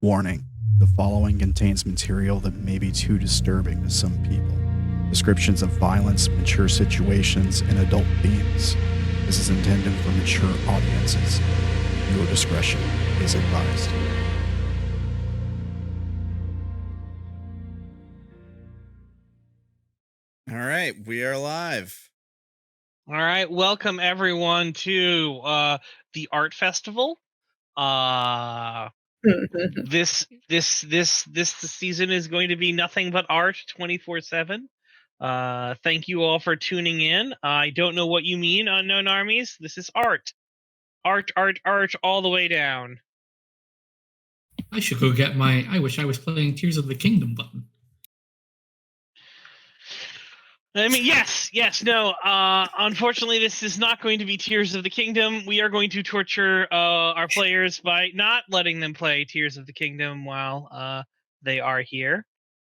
Warning, the following contains material that may be too disturbing to some people. Descriptions of violence, mature situations, and adult themes. This is intended for mature audiences. Your discretion is advised. All right, we are live. All right, welcome everyone to the art festival. This season is going to be nothing but art 24/7. Thank you all for tuning in. I don't know what you mean, unknown armies. This is art, art all the way down. I should go get my I wish I was playing Tears of the Kingdom button. I mean, yes, no. Unfortunately, this is not going to be Tears of the Kingdom. We are going to torture our players by not letting them play Tears of the Kingdom while they are here.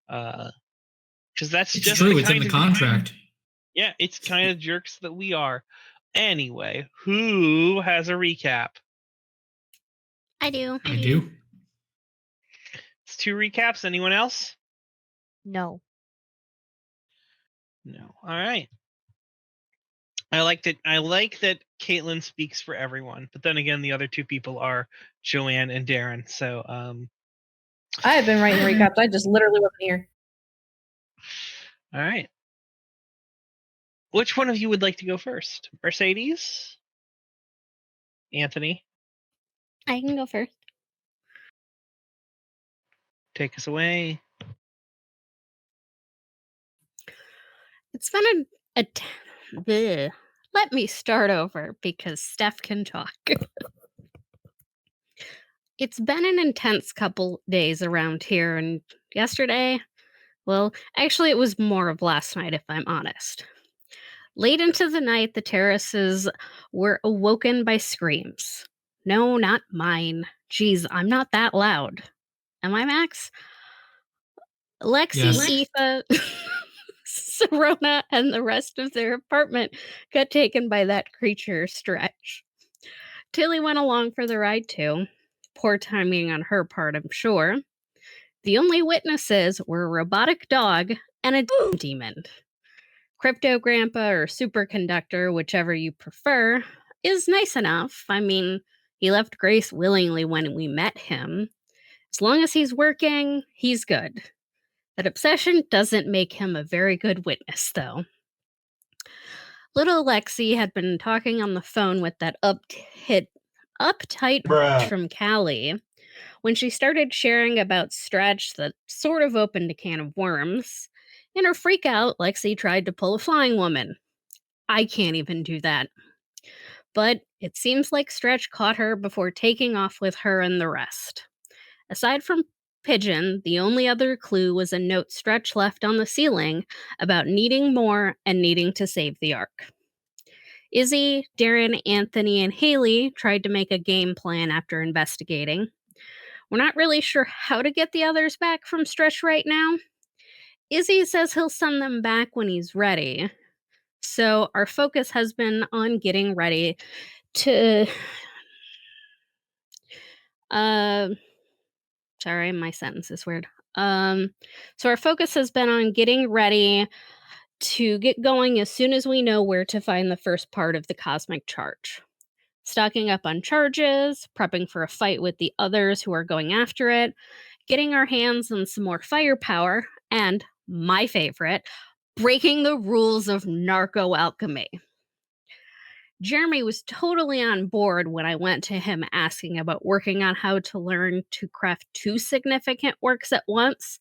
Because that's It's just true. It's in the contract. Yeah, it's kind of jerks that we are. Anyway, who has a recap? I do. It's 2 recaps. Anyone else? No. No. All right. I like that Caitlin speaks for everyone, but then again, the other 2 people are Joanne and Darren. So, I have been writing recaps. I just literally wasn't here. All right. Which one of you would like to go first? Mercedes? Anthony? I can go first. Take us away. It's been let me start over because Steph can talk. It's been an intense couple days around here, and yesterday, well, actually it was more of last night if I'm honest. Late into the night, the terraces were awoken by screams. No, not mine. Geez, I'm not that loud. Am I, Max? Lexi, Aoife, Serona, and the rest of their apartment got taken by that creature Stretch. Tilly went along for the ride too. Poor timing on her part, I'm sure. The only witnesses were a robotic dog and a demon. Crypto Grandpa or Superconductor, whichever you prefer, is nice enough. I mean, he left Grace willingly when we met him. As long as he's working, he's good. That obsession doesn't make him a very good witness, though. Little Lexi had been talking on the phone with that uptight bitch from Cali when she started sharing about Stretch that sort of opened a can of worms. In her freak out, Lexi tried to pull a flying woman. I can't even do that. But it seems like Stretch caught her before taking off with her and the rest. Aside from Pigeon, the only other clue was a note Stretch left on the ceiling about needing more and needing to save the Ark. Izzy, Darren, Anthony, and Haley tried to make a game plan after investigating. We're not really sure how to get the others back from Stretch right now. Izzy says he'll send them back when he's ready. So our focus has been on getting ready to... Sorry, my sentence is weird. So our focus has been on getting ready to get going as soon as we know where to find the first part of the cosmic charge. Stocking up on charges, prepping for a fight with the others who are going after it, getting our hands on some more firepower, and, my favorite, breaking the rules of narco-alchemy. Jeremy was totally on board when I went to him asking about working on how to learn to craft 2 significant works at once.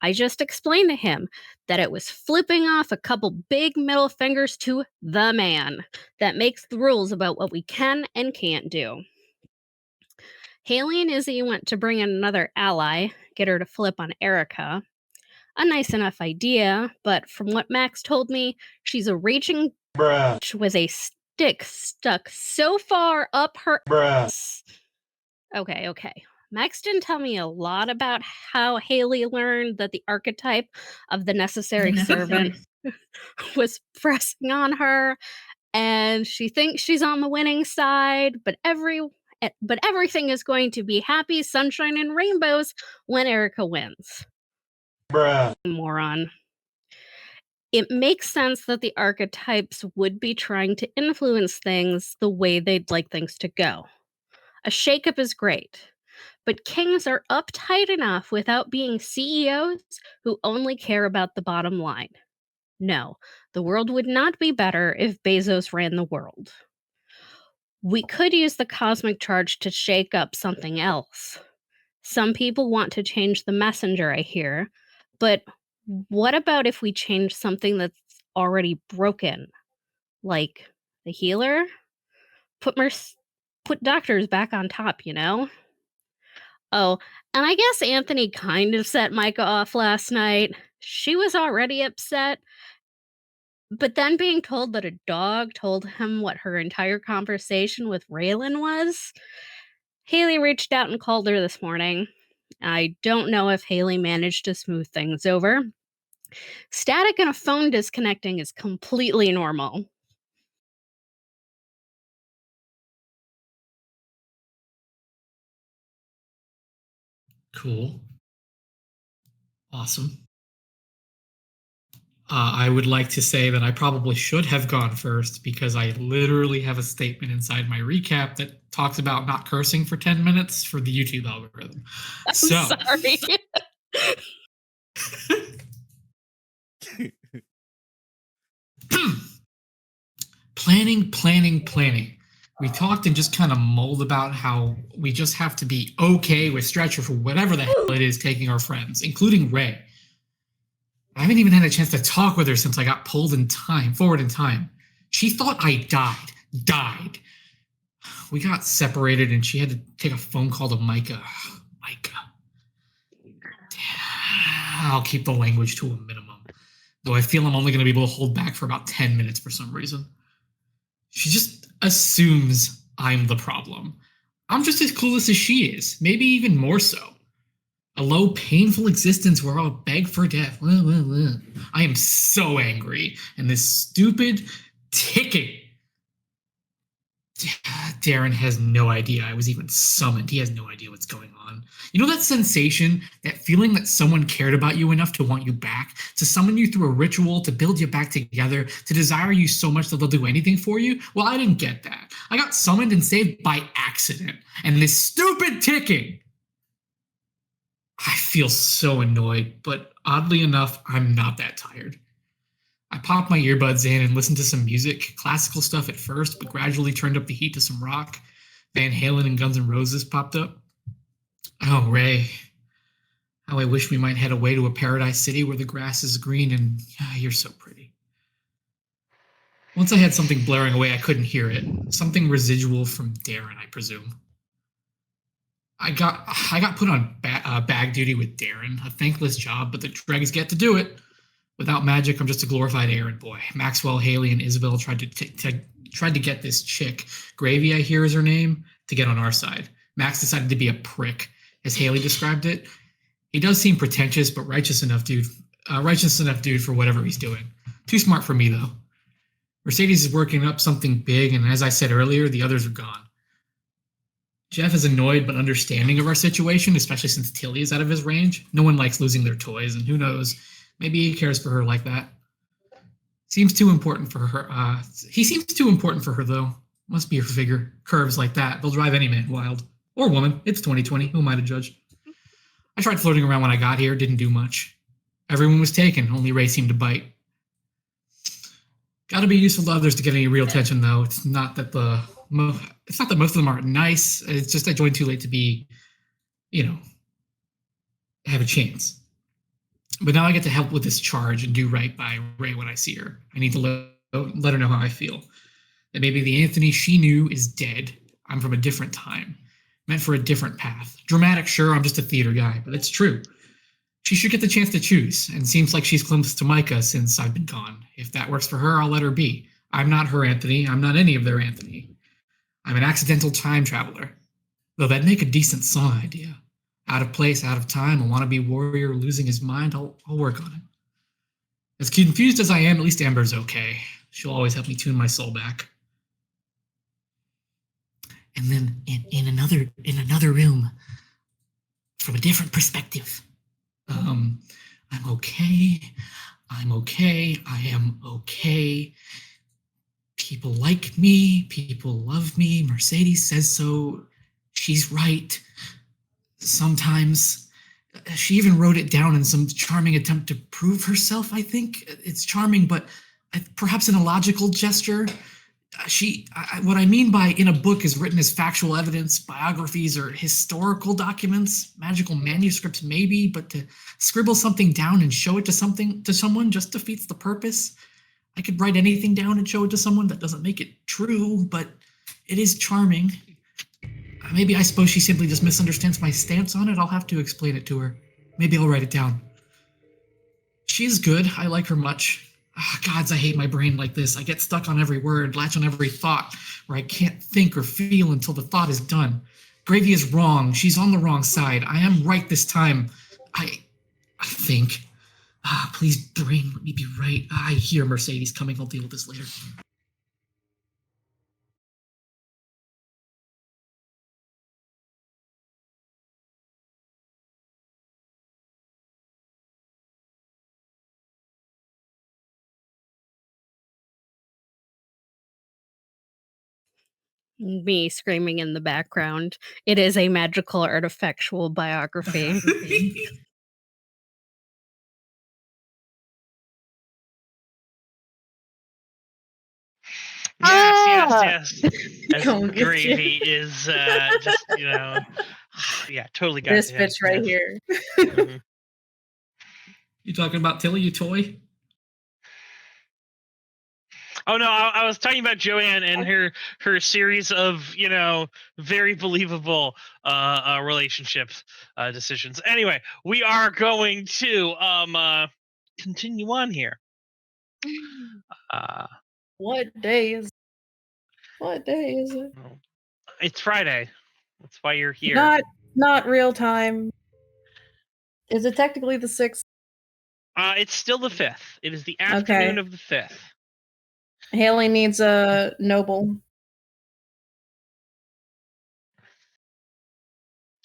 I just explained to him that it was flipping off a couple big middle fingers to the man that makes the rules about what we can and can't do. Haley and Izzy went to bring in another ally, get her to flip on Erica. A nice enough idea, but from what Max told me, she's a raging bitch with a stick stuck so far up her ass. Okay. Max didn't tell me a lot about how Haley learned that the archetype of the necessary servant was pressing on her, and she thinks she's on the winning side, but but everything is going to be happy, sunshine, and rainbows when Erica wins. Bruh. Moron. It makes sense that the archetypes would be trying to influence things the way they'd like things to go. A shakeup is great, but kings are uptight enough without being CEOs who only care about the bottom line. No, the world would not be better if Bezos ran the world. We could use the cosmic charge to shake up something else. Some people want to change the messenger, I hear, but what about if we change something that's already broken? Like the healer? Put doctors back on top, you know? Oh, and I guess Anthony kind of set Micah off last night. She was already upset. But then being told that a dog told him what her entire conversation with Reylen was, Haley reached out and called her this morning. I don't know if Haley managed to smooth things over. Static and a phone disconnecting is completely normal. Cool. Awesome. I would like to say that I probably should have gone first because I literally have a statement inside my recap that talks about not cursing for 10 minutes for the YouTube algorithm. I'm sorry. Planning. We talked and just kind of mulled about how we just have to be okay with Stretcher for whatever the hell it is taking our friends, including Ray. I haven't even had a chance to talk with her since I got pulled forward in time. She thought I died. We got separated and she had to take a phone call to Micah. I'll keep the language to a minimum, though I feel I'm only going to be able to hold back for about 10 minutes for some reason. She just assumes I'm the problem. I'm just as clueless as she is, maybe even more so. A low, painful existence where I'll beg for death. I am so angry. And this stupid ticking. Darren has no idea I was even summoned. He has no idea what's going on. You know that sensation, that feeling that someone cared about you enough to want you back, to summon you through a ritual, to build you back together, to desire you so much that they'll do anything for you? Well, I didn't get that. I got summoned and saved by accident. And this stupid ticking. I feel so annoyed, but oddly enough, I'm not that tired. I popped my earbuds in and listened to some music, classical stuff at first, but gradually turned up the heat to some rock. Van Halen and Guns N' Roses popped up. Oh, Ray. How I wish we might head away to a paradise city where the grass is green and you're so pretty. Once I had something blaring away, I couldn't hear it. Something residual from Darren, I presume. I got put on bag duty with Darren, a thankless job, but the dregs get to do it. Without magic, I'm just a glorified errand boy. Maxwell, Haley, and Isobel tried to get this chick, Gravy, I hear is her name, to get on our side. Max decided to be a prick, as Haley described it. He does seem pretentious, but righteous enough dude for whatever he's doing. Too smart for me, though. Mercedes is working up something big, and as I said earlier, the others are gone. Jeff is annoyed but understanding of our situation, especially since Tilly is out of his range. No one likes losing their toys, and who knows, maybe he cares for her like that. Seems too important for her. He seems too important for her, though. Must be her figure. Curves like that, they'll drive any man wild. Or woman. It's 2020. Who am I to judge? I tried floating around when I got here, didn't do much. Everyone was taken, only Ray seemed to bite. Gotta be useful to others to get any real attention, though. It's not that most of them aren't nice. It's just I joined too late to be, have a chance. But now I get to help with this charge and do right by Ray when I see her. I need to let her know how I feel. That maybe the Anthony she knew is dead. I'm from a different time. Meant for a different path. Dramatic, sure, I'm just a theater guy, but it's true. She should get the chance to choose, and seems like she's close to Micah since I've been gone. If that works for her, I'll let her be. I'm not her Anthony. I'm not any of their Anthony. I'm an accidental time traveler. Though that'd make a decent song idea. Out of place, out of time, a wannabe warrior losing his mind, I'll work on it. As confused as I am, at least Amber's okay. She'll always help me tune my soul back. and then in another room, from a different perspective, I'm okay. I'm okay. I am okay. People like me. People love me. Mercedes says so. She's right. Sometimes she even wrote it down in some charming attempt to prove herself, I think. It's charming, but perhaps in a logical gesture. What I mean by in a book is written as factual evidence, biographies, or historical documents, magical manuscripts maybe, but to scribble something down and show it to someone just defeats the purpose. I could write anything down and show it to someone. That doesn't make it true, but it is charming. Maybe I suppose she simply just misunderstands my stance on it. I'll have to explain it to her. Maybe I'll write it down. She is good. I like her much. Gods, I hate my brain like this. I get stuck on every word, latch on every thought, where I can't think or feel until the thought is done. Gravy is wrong. She's on the wrong side. I am right this time. I think. Please, brain, let me be right. I hear Mercedes coming. I'll deal with this later. Me screaming in the background. It is a magical artifactual biography. Yes. As Come get Gravy you. is just, yeah, totally got This to him. bitch right here. Mhm. You talking about Tilly, you toy? Oh no, I was talking about Joanne and her series of very believable relationship decisions. Anyway, we are going to continue on here. What day is it? It's Friday. That's why you're here. Not real time. Is it technically the 6th? It's still the 5th. It is the afternoon of the 5th. Haley needs a noble.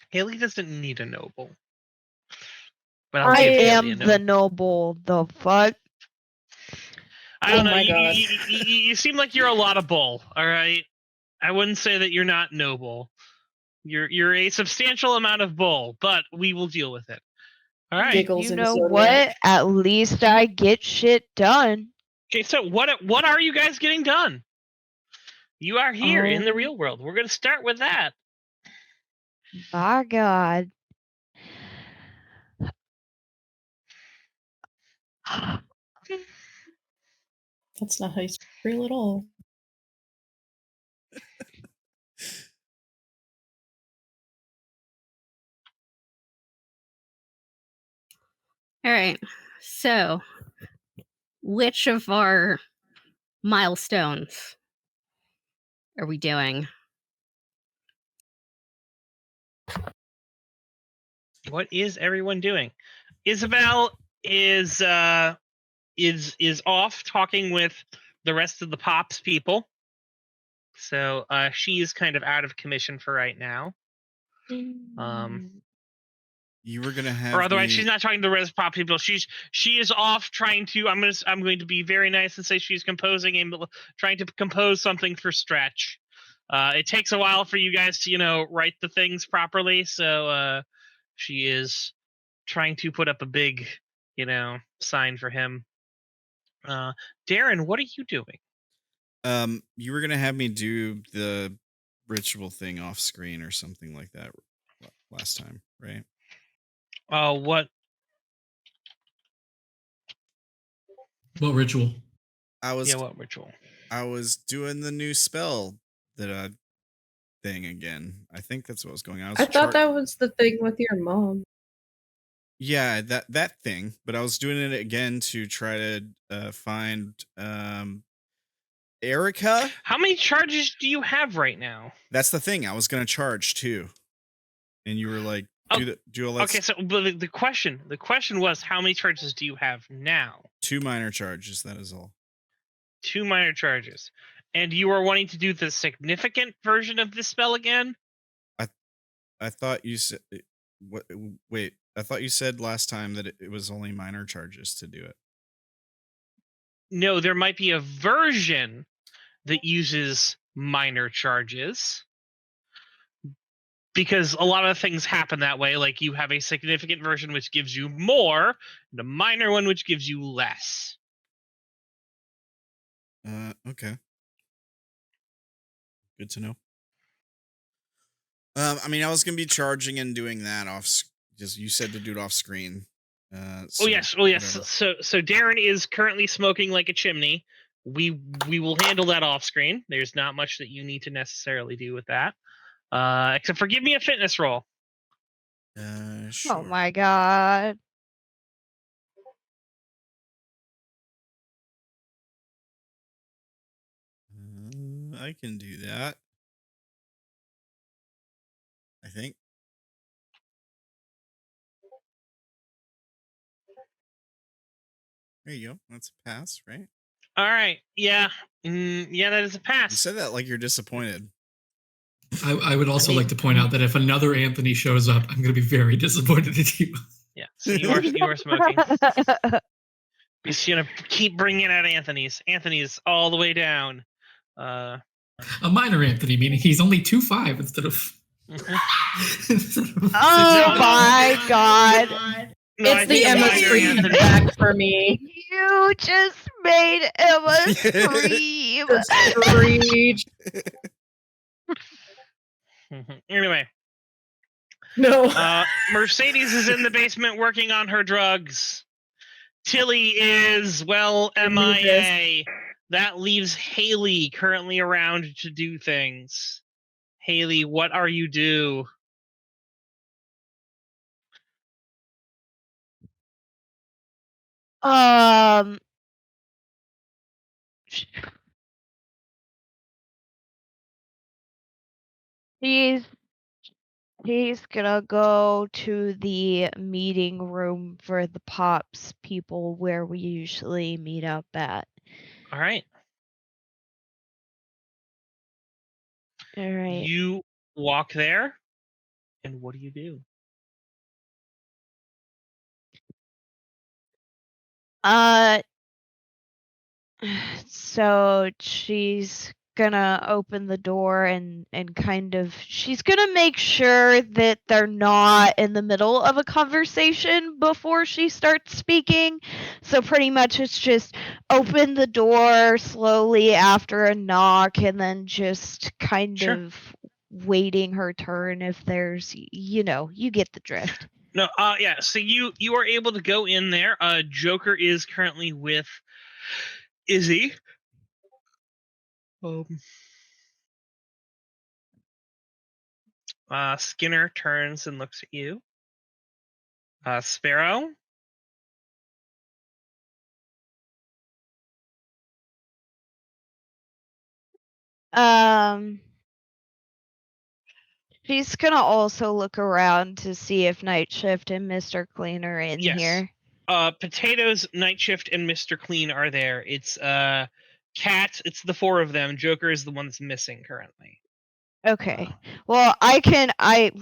Haley doesn't need a noble. But I give Haley a am the noble. The fuck? I don't know. my God. You seem like you're a lot of bull. All right. I wouldn't say that you're not noble. You're a substantial amount of bull, but we will deal with it. All right. Giggles You in know Zodiac. what? At least I get shit done. Okay, so what are you guys getting done? You are here in the real world. We're going to start with that. My God. That's not how you speak real at all. All right. So, which of our milestones are we doing? What is everyone doing? Isobel is off talking with the rest of the Pops people. So she is kind of out of commission for right now. You were gonna have, or otherwise, she's not talking to the rest of Pop people. She is off trying to. I'm going to be very nice and say she's trying to compose something for Stretch. It takes a while for you guys to write the things properly. So she is trying to put up a big sign for him. Darren, what are you doing? You were gonna have me do the ritual thing off screen or something like that last time, right? What? What ritual? What ritual? I was doing the new spell that thing again. I think that's what was going on. I thought that was the thing with your mom. Yeah, that thing. But I was doing it again to try to find Erica. How many charges do you have right now? That's the thing. I was gonna charge too, and you were like, "Do all that." Okay, so but the question was, how many charges do you have now? 2 minor charges. That is all. 2 minor charges. And you are wanting to do the significant version of this spell again? I thought you said. What? Wait. I thought you said last time that it was only minor charges to do it. No, there might be a version that uses minor charges. Because a lot of things happen that way. Like you have a significant version which gives you more, and a minor one which gives you less. Okay. Good to know. I mean, I was gonna be charging and doing that off. Just you said to do it off screen. Oh yes. whatever. So Darren is currently smoking like a chimney. We will handle that off screen. There's not much that you need to necessarily do with that, except for give me a fitness roll. Sure. Oh my god. I can do that. I think. There you go. That's a pass, right? All right. Yeah. Yeah, that is a You pass. said that like you're disappointed. I would also like to point out that if another Anthony shows up, I'm going to be very disappointed in you. Yeah. So you are smoking. He's gonna keep bringing out Anthony's. Anthony's all the way down. A minor Anthony, meaning he's only 2'5" instead of. Oh my god. No, I It's the think Emma minor scream Anthony- back for me. You just made Emma scream. Screech. Anyway, No. Mercedes is in the basement working on her drugs. Tilly is, well, MIA. That leaves Haley currently around to do things. Haley, what are you do? He's gonna go to the meeting room for the Pops people where we usually meet up at. All right. All right. You walk there, and what do you do? So she's gonna open the door and kind of she's gonna make sure that they're not in the middle of a conversation before she starts speaking. So pretty much it's just open the door slowly after a knock and then just kind Sure. of waiting her turn if there's you get the drift. No, yeah. So you are able to go in there. Joker is currently with Izzy. Skinner turns and looks at you. Sparrow. She's gonna also look around to see if Night Shift and Mr. Clean are in Yes. here. Potatoes, Night Shift, and Mr. Clean are there. It's Cat. It's the four of them. Joker is the one that's missing currently. Okay. Well,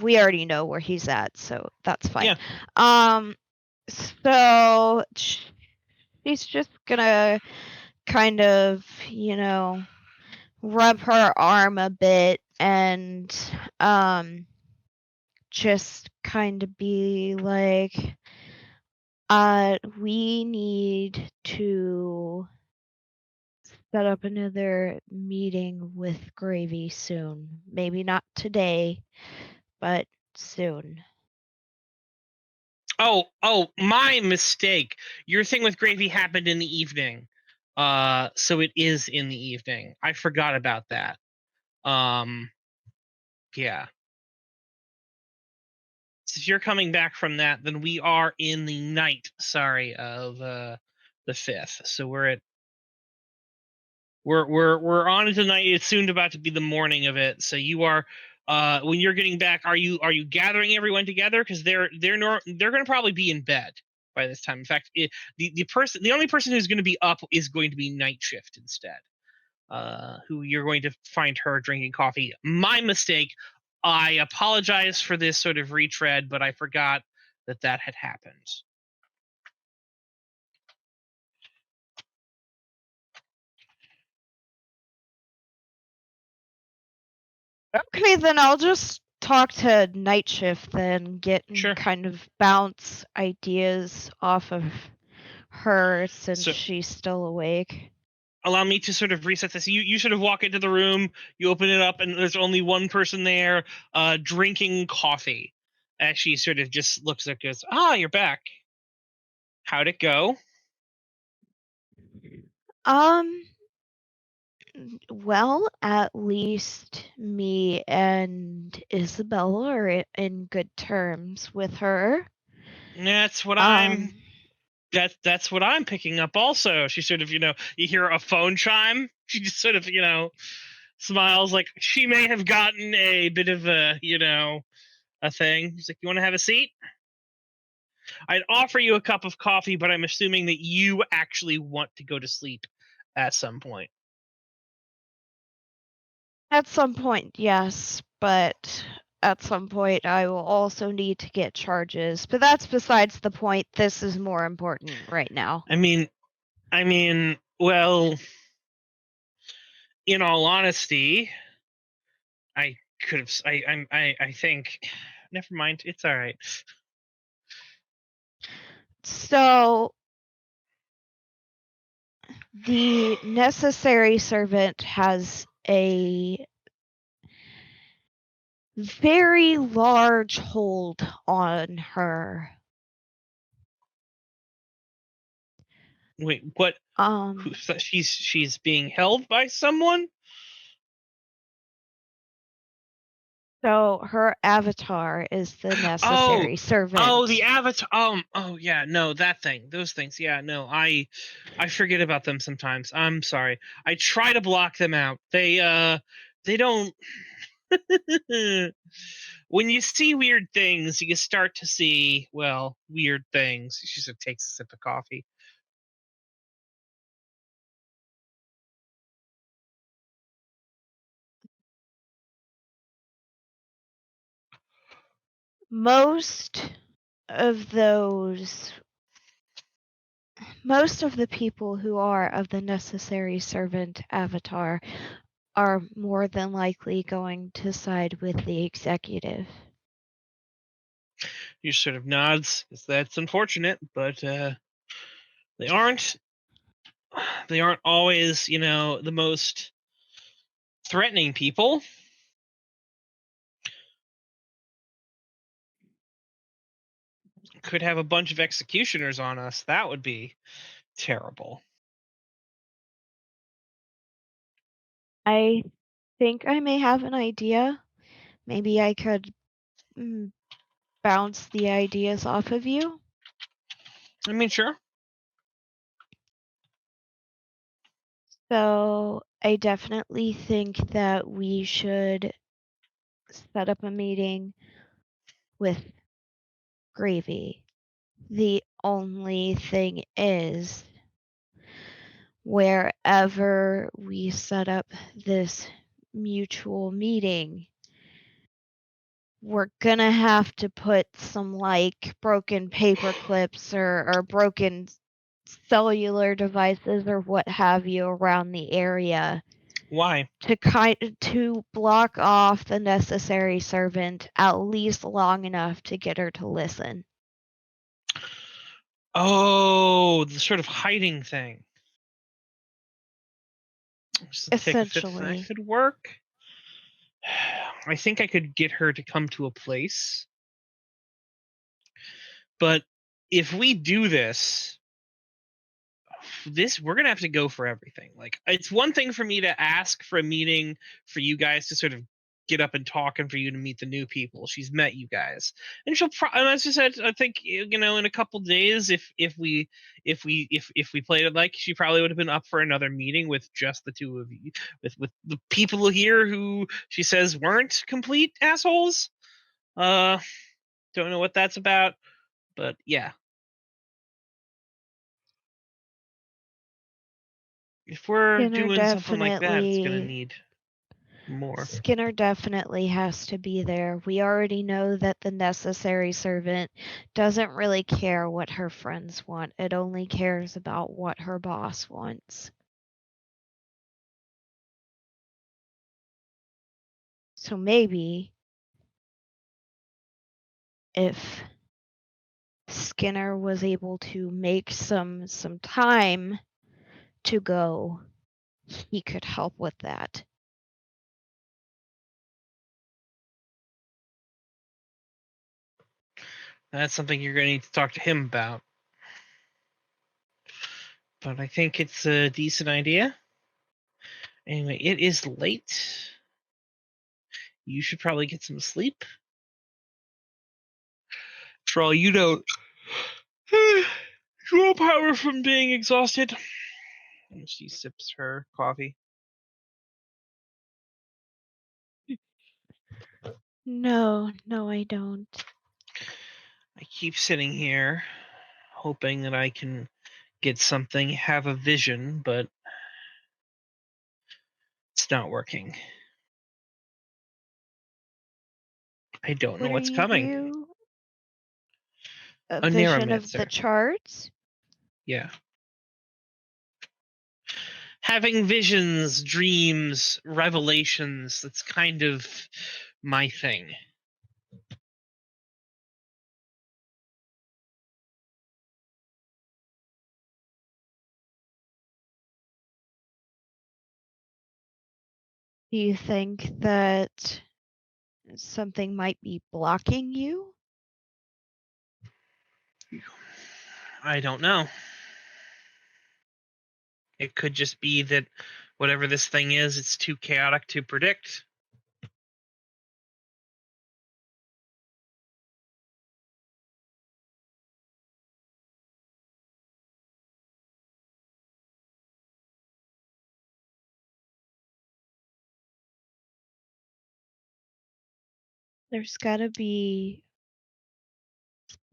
we already know where he's at, so that's fine. Yeah. So she's just gonna kind of, rub her arm a bit and just kind of be like, we need to set up another meeting with Gravy soon. Maybe not today, but soon. Oh, my mistake. Your thing with Gravy happened in the evening. So it is in the evening. I forgot about that. Yeah. So if you're coming back from that, then we are in the night, of the 5th. So we're on into night. It's soon about to be the morning of it. So you are when you're getting back, are you gathering everyone together? Because they're going to probably be in bed by this time. In fact, the only person who's going to be up is going to be Night Shift instead. who you're going to find her drinking coffee. My mistake. I apologize for this sort of retread, but I forgot that had happened. Okay, then I'll just talk to Night Shift then, Sure. kind of bounce ideas off of her since So- she's still awake. Allow me to sort of reset this. You sort of walk into the room, you open it up, and there's only one person there drinking coffee. As she sort of just looks up and goes, you're back. How'd it go? Well, at least me and Isobel are in good terms with her. That's what that's what I'm picking up also. She sort of, you hear a phone chime. She just sort of, smiles like she may have gotten a bit of a thing. She's like, you want to have a seat? I'd offer you a cup of coffee, but I'm assuming that you actually want to go to sleep at some point. At some point, yes, but at some point I will also need to get charges. But that's besides the point. This is more important right now. I mean, well, in all honesty, I could have. I think. Never mind. It's all right. So the necessary servant has a very large hold on her. Wait, what? She's being held by someone? So her avatar is the necessary servant. Oh, the avatar. Oh yeah, no, that thing. Those things. Yeah, no, I forget about them sometimes. I'm sorry. I try to block them out. They don't. When you see weird things, you start to see, well, weird things. She just takes a sip of coffee. Most of the people who are of the necessary servant avatar are more than likely going to side with the executive. He sort of nods. That's unfortunate, but they aren't always, the most threatening people. Could have a bunch of executioners on us. That would be terrible. I think I may have an idea. Maybe I could bounce the ideas off of you. I mean, sure. So I definitely think that we should set up a meeting with Gravy. The only thing is, wherever we set up this mutual meeting, we're gonna have to put some like broken paper clips or broken cellular devices or what have you around the area. Why? To block off the necessary servant at least long enough to get her to listen. Oh, the sort of hiding thing. Essentially. That could work. I think I could get her to come to a place. But if we do this, we're gonna have to go for everything. Like, it's one thing for me to ask for a meeting for you guys to sort of get up and talk, and for you to meet the new people. She's met you guys, and she'll and as I said, I think in a couple days, if we played it like, she probably would have been up for another meeting with just the two of you, with the people here who she says weren't complete assholes. Don't know what that's about, but yeah. If we're Skinner doing something like that, it's gonna definitely- need more. Skinner definitely has to be there. We already know that the necessary servant doesn't really care what her friends want. It only cares about what her boss wants. So maybe if Skinner was able to make some time to go, he could help with that. That's something you're gonna need to talk to him about. But I think it's a decent idea. Anyway, it is late. You should probably get some sleep. For all you know, draw power from being exhausted. And she sips her coffee. No, I don't. I keep sitting here, hoping that I can get something, have a vision, but it's not working. I don't know What what's are coming. you? A A vision of the neuromancer. charts? Yeah. Having visions, dreams, revelations, that's kind of my thing. Do you think that something might be blocking you? I don't know. It could just be that whatever this thing is, it's too chaotic to predict. There's gotta be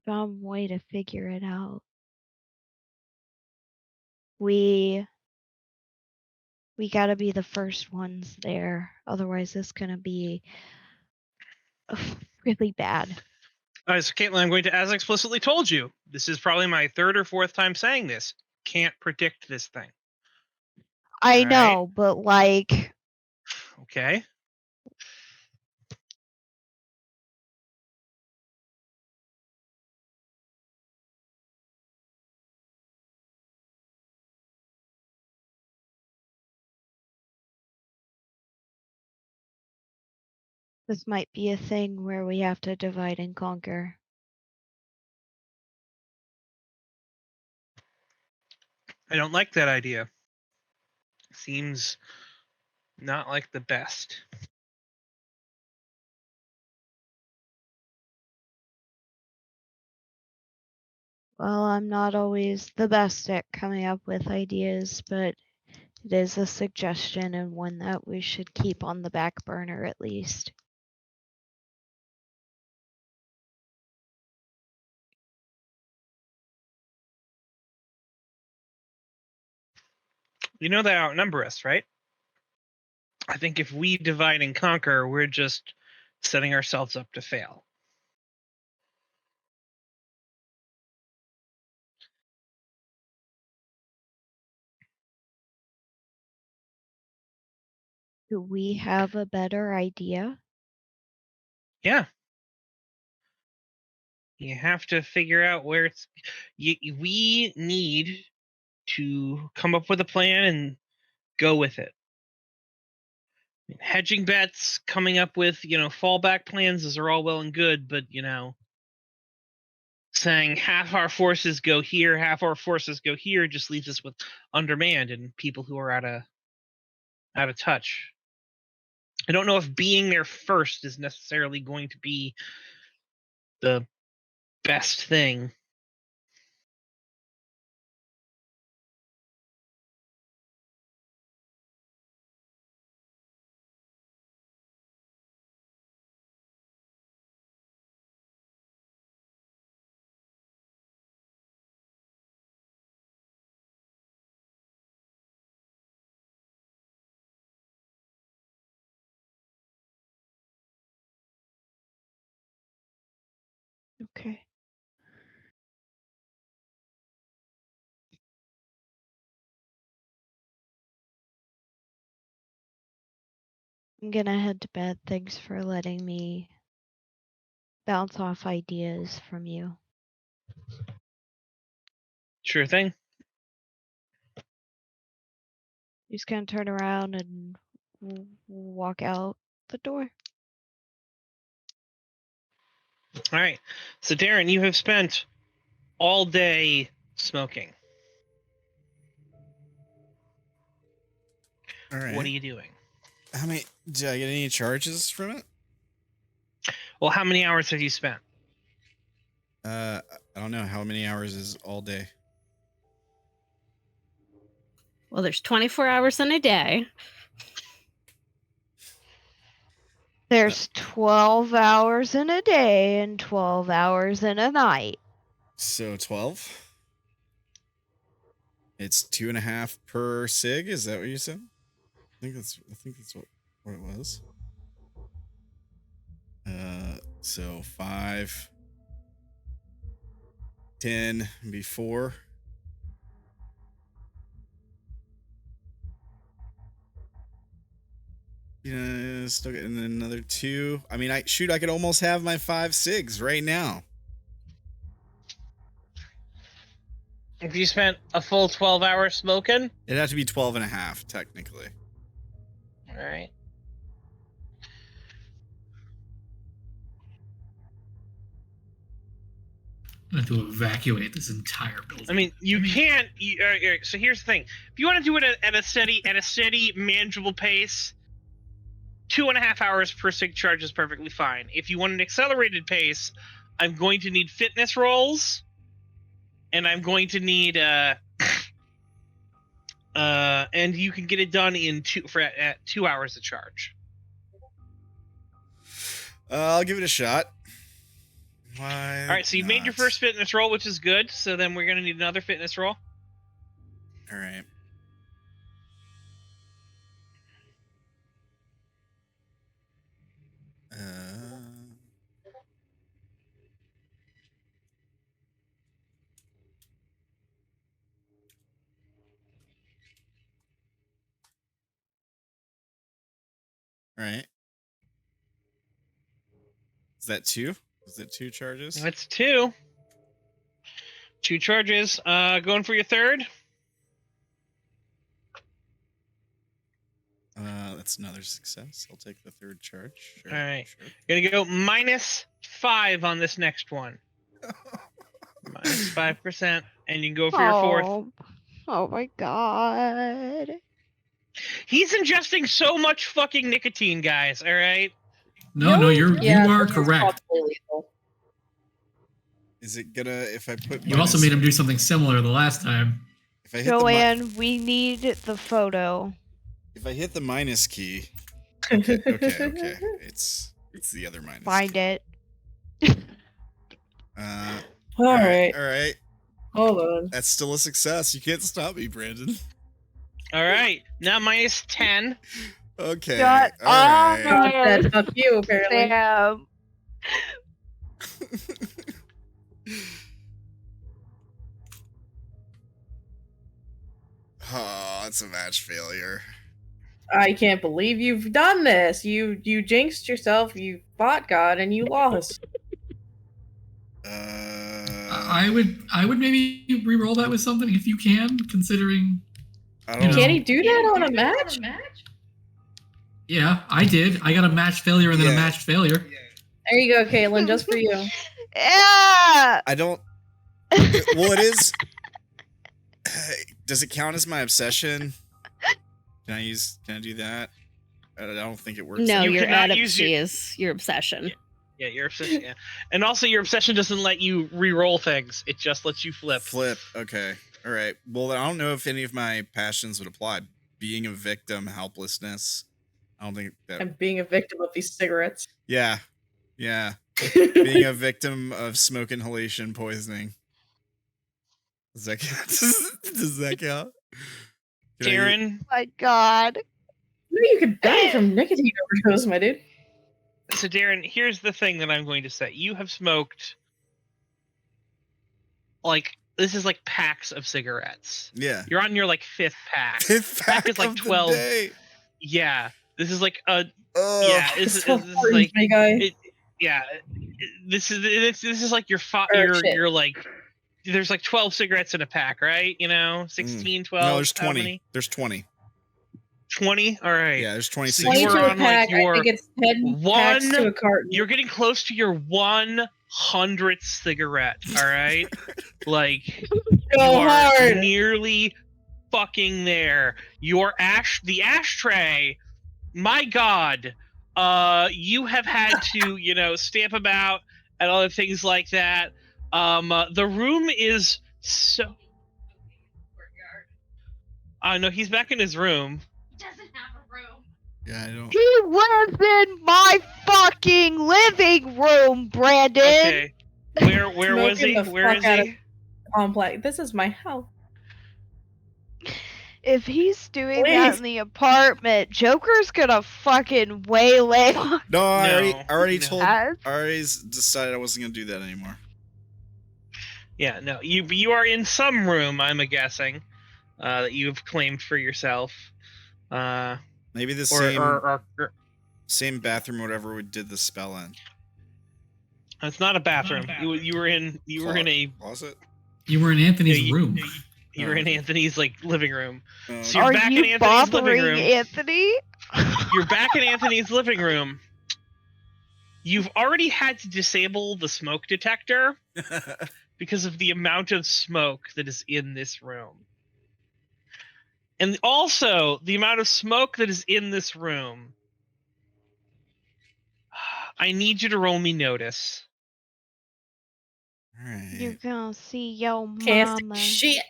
some way to figure it out. We gotta be the first ones there. Otherwise, it's gonna be really bad. All right, so Caitlin, I'm going to, as explicitly told you, this is probably my third or fourth time saying this. Can't predict this thing. I All right. know, but like, Okay. this might be a thing where we have to divide and conquer. I don't like that idea. Seems not like the best. Well, I'm not always the best at coming up with ideas, but it is a suggestion and one that we should keep on the back burner at least. You know they outnumber us, right? I think if we divide and conquer, we're just setting ourselves up to fail. Do we have a better idea? Yeah. You have to figure out where it's. We need to come up with a plan and go with it. Hedging bets, coming up with, fallback plans, those are all well and good, but, saying half our forces go here, half our forces go here just leaves us with undermanned and people who are out of touch. I don't know if being there first is necessarily going to be the best thing. Okay. I'm gonna head to bed. Thanks for letting me bounce off ideas from you. Sure thing. He's gonna turn around and walk out the door. All right. So, Darren, you have spent all day smoking. All right. What are you doing? How many? Did I get any charges from it? Well, how many hours have you spent? I don't know. How many hours is all day? Well, there's 24 hours in a day. There's 12 hours in a day and 12 hours in a night. So 12. It's 2.5 per cig. Is that what you said? I think that's what it was. So 5, 10, before. Yeah, still getting another 2. I mean, I could almost have my 5 cigs right now. If you spent a full 12 hours smoking? It'd have to be 12.5, technically. All right. I have to evacuate this entire building. I mean, you can't. So here's the thing: if you want to do it at a steady, manageable pace, 2.5 hours per cig charge is perfectly fine. If you want an accelerated pace, I'm going to need fitness rolls, and I'm going to need and you can get it done in at 2 hours of charge. I'll give it a shot. Why All right, so you made your first fitness roll, which is good. So then we're going to need another fitness roll. All right. All right. Is that 2? Is it 2 charges? That's 2. 2 charges. Going for your third. That's another success. I'll take the third charge. Sure, All right. Sure. Gonna go -5 on this next one. -5%, and you can go for your fourth. Oh my god. He's ingesting so much fucking nicotine, guys. All right. No, you are this is correct. probably lethal. Is it gonna if I put? You also made him do something similar the last time. If I hit Joanne, we need the photo. If I hit the minus key. Okay. It's the other minus. Find key. it. All right. All right. Hold on. That's still a success. You can't stop me, Brandon. All right. Now -10. Okay. Shut all up, right. man. That's up you, apparently. Damn. Oh, it's a match failure. I can't believe you've done this. You jinxed yourself. You fought God, and you lost. I would maybe re-roll that with something if you can, considering. Can he do that on a match? Yeah, I did. I got a match failure and then a matched failure. There you go, Caitlin, just for you. Yeah. I don't. Well, it is. Does it count as my obsession? Can I do that? I don't think it works. No, You your cannot use adeptcy is your obsession. Yeah, your obsession. Yeah, and also your obsession doesn't let you re-roll things. It just lets you flip. Okay. All right. Well, I don't know if any of my passions would apply. Being a victim, helplessness. I don't think that. I'm being a victim of these cigarettes. Yeah. Being a victim of smoke inhalation poisoning. Does that count? Does that count? Darren. My god. You could die from nicotine overdose, my dude. So Darren, here's the thing that I'm going to say. You have smoked this is like packs of cigarettes. Yeah. You're on your like 5th pack. Fifth pack is like of the 12. day. Yeah. This is like a Oh. yeah. It's This so is important, like big guy. this is like your shit. you're like there's like 12 cigarettes in a pack, right? 16, 12. No, there's how 20. many? There's 20. 20. All right. Yeah, there's 26. So you 20 were to a on, like, pack. I think it's 10 packs to a carton. You're getting close to your 100th cigarette. All right. Like Go you are hard. nearly fucking there. The ashtray. My God. You have had to stamp about and other things like that. The room is so. No, he's back in his room. He doesn't have a room. Yeah, I don't. He lives in my fucking living room, Brandon. Okay. Where was he? Smoking the Where is fuck out he? Complex. This is my house. If he's doing that Please. in the apartment, Joker's gonna fucking waylay. No, I No, already no. told. I already decided I wasn't gonna do that anymore. Yeah, no. You are in some room, I'm guessing, that you've claimed for yourself. Maybe the same bathroom, whatever we did the spell in. It's not a bathroom. You were in a Closet. You were in Anthony's Yeah, room. you were in Anthony's living room. Oh, So you're Are back you in Anthony's living bothering room. Anthony? You're back in Anthony's living room. You've already had to disable the smoke detector because of the amount of smoke that is in this room. And also, the amount of smoke that is in this room. I need you to roll me notice. All right. You gonna see your Can't mama. say shit.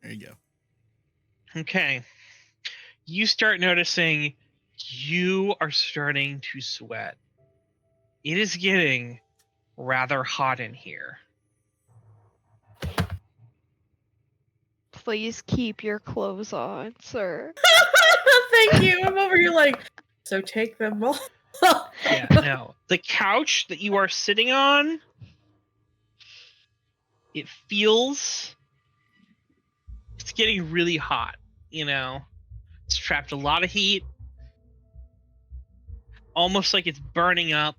There you go. Okay. You start noticing you are starting to sweat. It is getting rather hot in here. Please keep your clothes on, sir. Thank you. I'm over here like, so take them off. Yeah, no. The couch that you are sitting on, it feels it's getting really hot, It's trapped a lot of heat. Almost like it's burning up.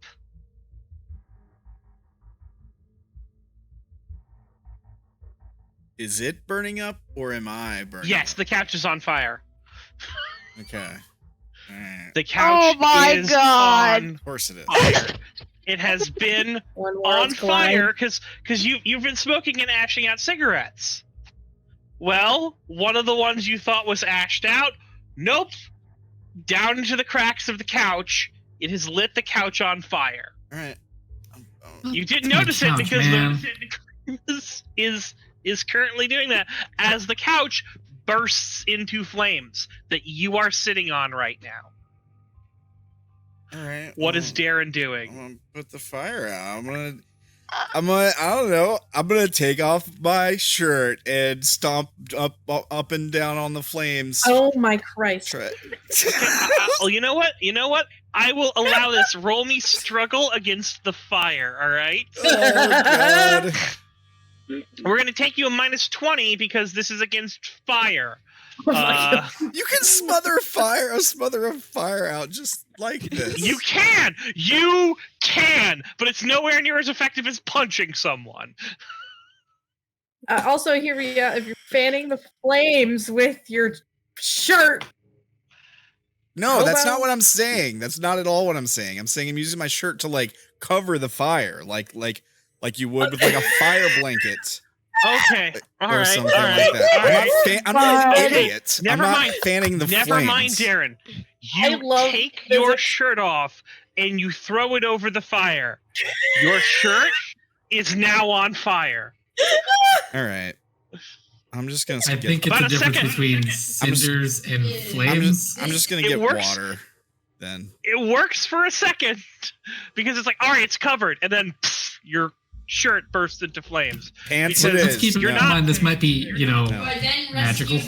Is it burning up or am I burning? Yes, the couch is on fire. Okay. All right. The couch is God. on Of course it is. fire. It has been When on worlds collide. fire because you've been smoking and ashing out cigarettes. Well, one of the ones you thought was ashed out, nope. Down into the cracks of the couch, it has lit the couch on fire. All right. You didn't My notice it couch, because man. the is currently doing that as the couch bursts into flames that you are sitting on right now. All right. What is Darren I'm doing? gonna put the fire out. I'm gonna I don't know. I'm gonna take off my shirt and stomp up and down on the flames. Oh my Christ. Try- Oh, you know what? I will allow this. Roll me struggle against the fire, all right? Oh god. We're going to take you a -20 because this is against fire. Oh my God. You can smother a fire out just like this. You can, but it's nowhere near as effective as punching someone. Also, here we go. If you're fanning the flames with your shirt. No, Oh, that's well. not what I'm saying. That's not at all what I'm saying. I'm saying I'm using my shirt to like cover the fire, like you would with like a fire blanket Okay, all or right, something all right, like that. all right. I'm not an Okay, idiot. never I'm not mind. fanning the Never flames. mind, Darren. I You love take your physics. shirt off and you throw it over the fire. Your shirt is now on fire. All right. I'm just gonna I get. think it's About a a difference second. between cinders and I'm flames. I'm just gonna It get works. water. Then It works for a second because it's like, all right, it's covered, and then pff, your shirt bursts into flames. pants Because it Let's is. keep in You're No. not- mind this might be, No. magical.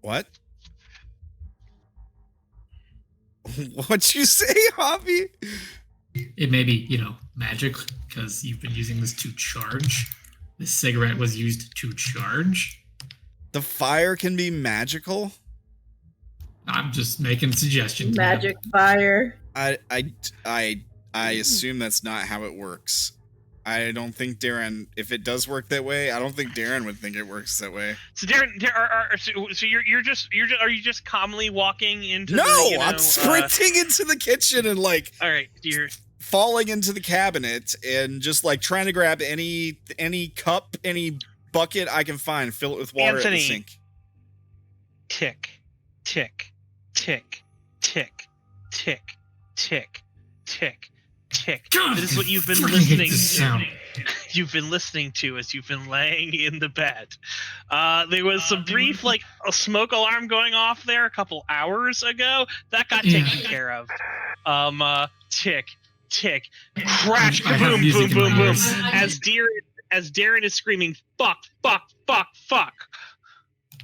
What? What'd you say, Javi? It may be, magic, because you've been using this to charge. This cigarette was used to charge. The fire can be magical? I'm just making suggestions. Magic fire. I assume that's not how it works. I don't think Darren, if it does work that way, I don't think Darren would think it works that way. So Darren, so are you just calmly walking into? No, the, I'm sprinting into the kitchen and like. All right, you're falling into the cabinet and just like trying to grab any cup, any bucket I can find, fill it with water at the sink. Tick, tick, tick, tick, tick, tick, tick, tick. God, this is what you've been listening to. You've been listening to as you've been laying in the bed. There was some brief, like, a smoke alarm going off there a couple hours ago. That got taken care of. Tick, tick, crash, boom, boom, boom, boom. As Darren is screaming, fuck, fuck, fuck, fuck.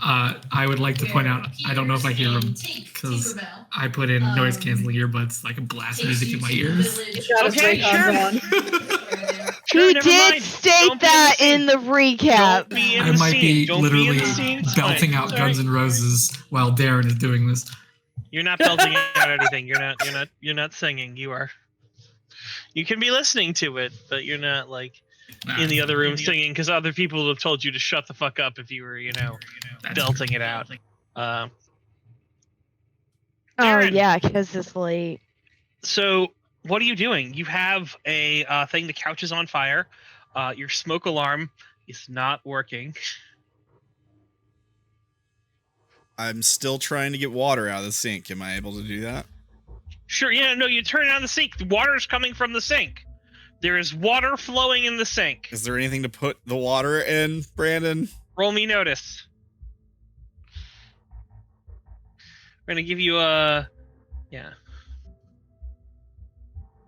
I would like to point out, I don't know if I hear them because I put in noise canceling earbuds so I can blast music in my ears. Okay, sure. He did state that in the recap. I might be literally belting out Guns N' Roses while Darren is doing this. You're not belting out anything. You're not singing. You are. You can be listening to it, but you're not like in the other room singing because other people would have told you to shut the fuck up if you were, belting it out. Oh Darren, yeah, because it's late. So what are you doing? You have a thing. The couch is on fire. Your smoke alarm is not working. I'm still trying to get water out of the sink. Am I able to do that? Sure. Yeah. No. You turn on the sink. The water's coming from the sink. There is water flowing in the sink. Is there anything to put the water in, Brandon? Roll me notice. We're gonna give you a, yeah.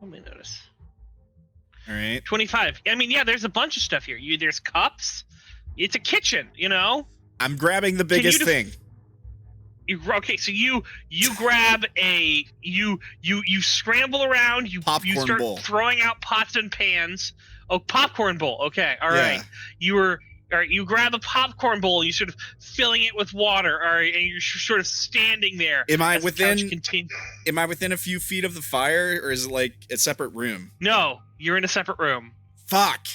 Roll me notice. All right. 25. I mean, yeah. There's a bunch of stuff here. There's cups. It's a kitchen. I'm grabbing the biggest thing. Okay, so you grab you scramble around, you start bowl. Throwing out pots and pans. Oh, popcorn bowl. Okay, all right. You grab a popcorn bowl, you sort of filling it with water, all right, and you're sort of standing there. Am I within a few feet of the fire, or is it like a separate room? No, you're in a separate room. Fuck.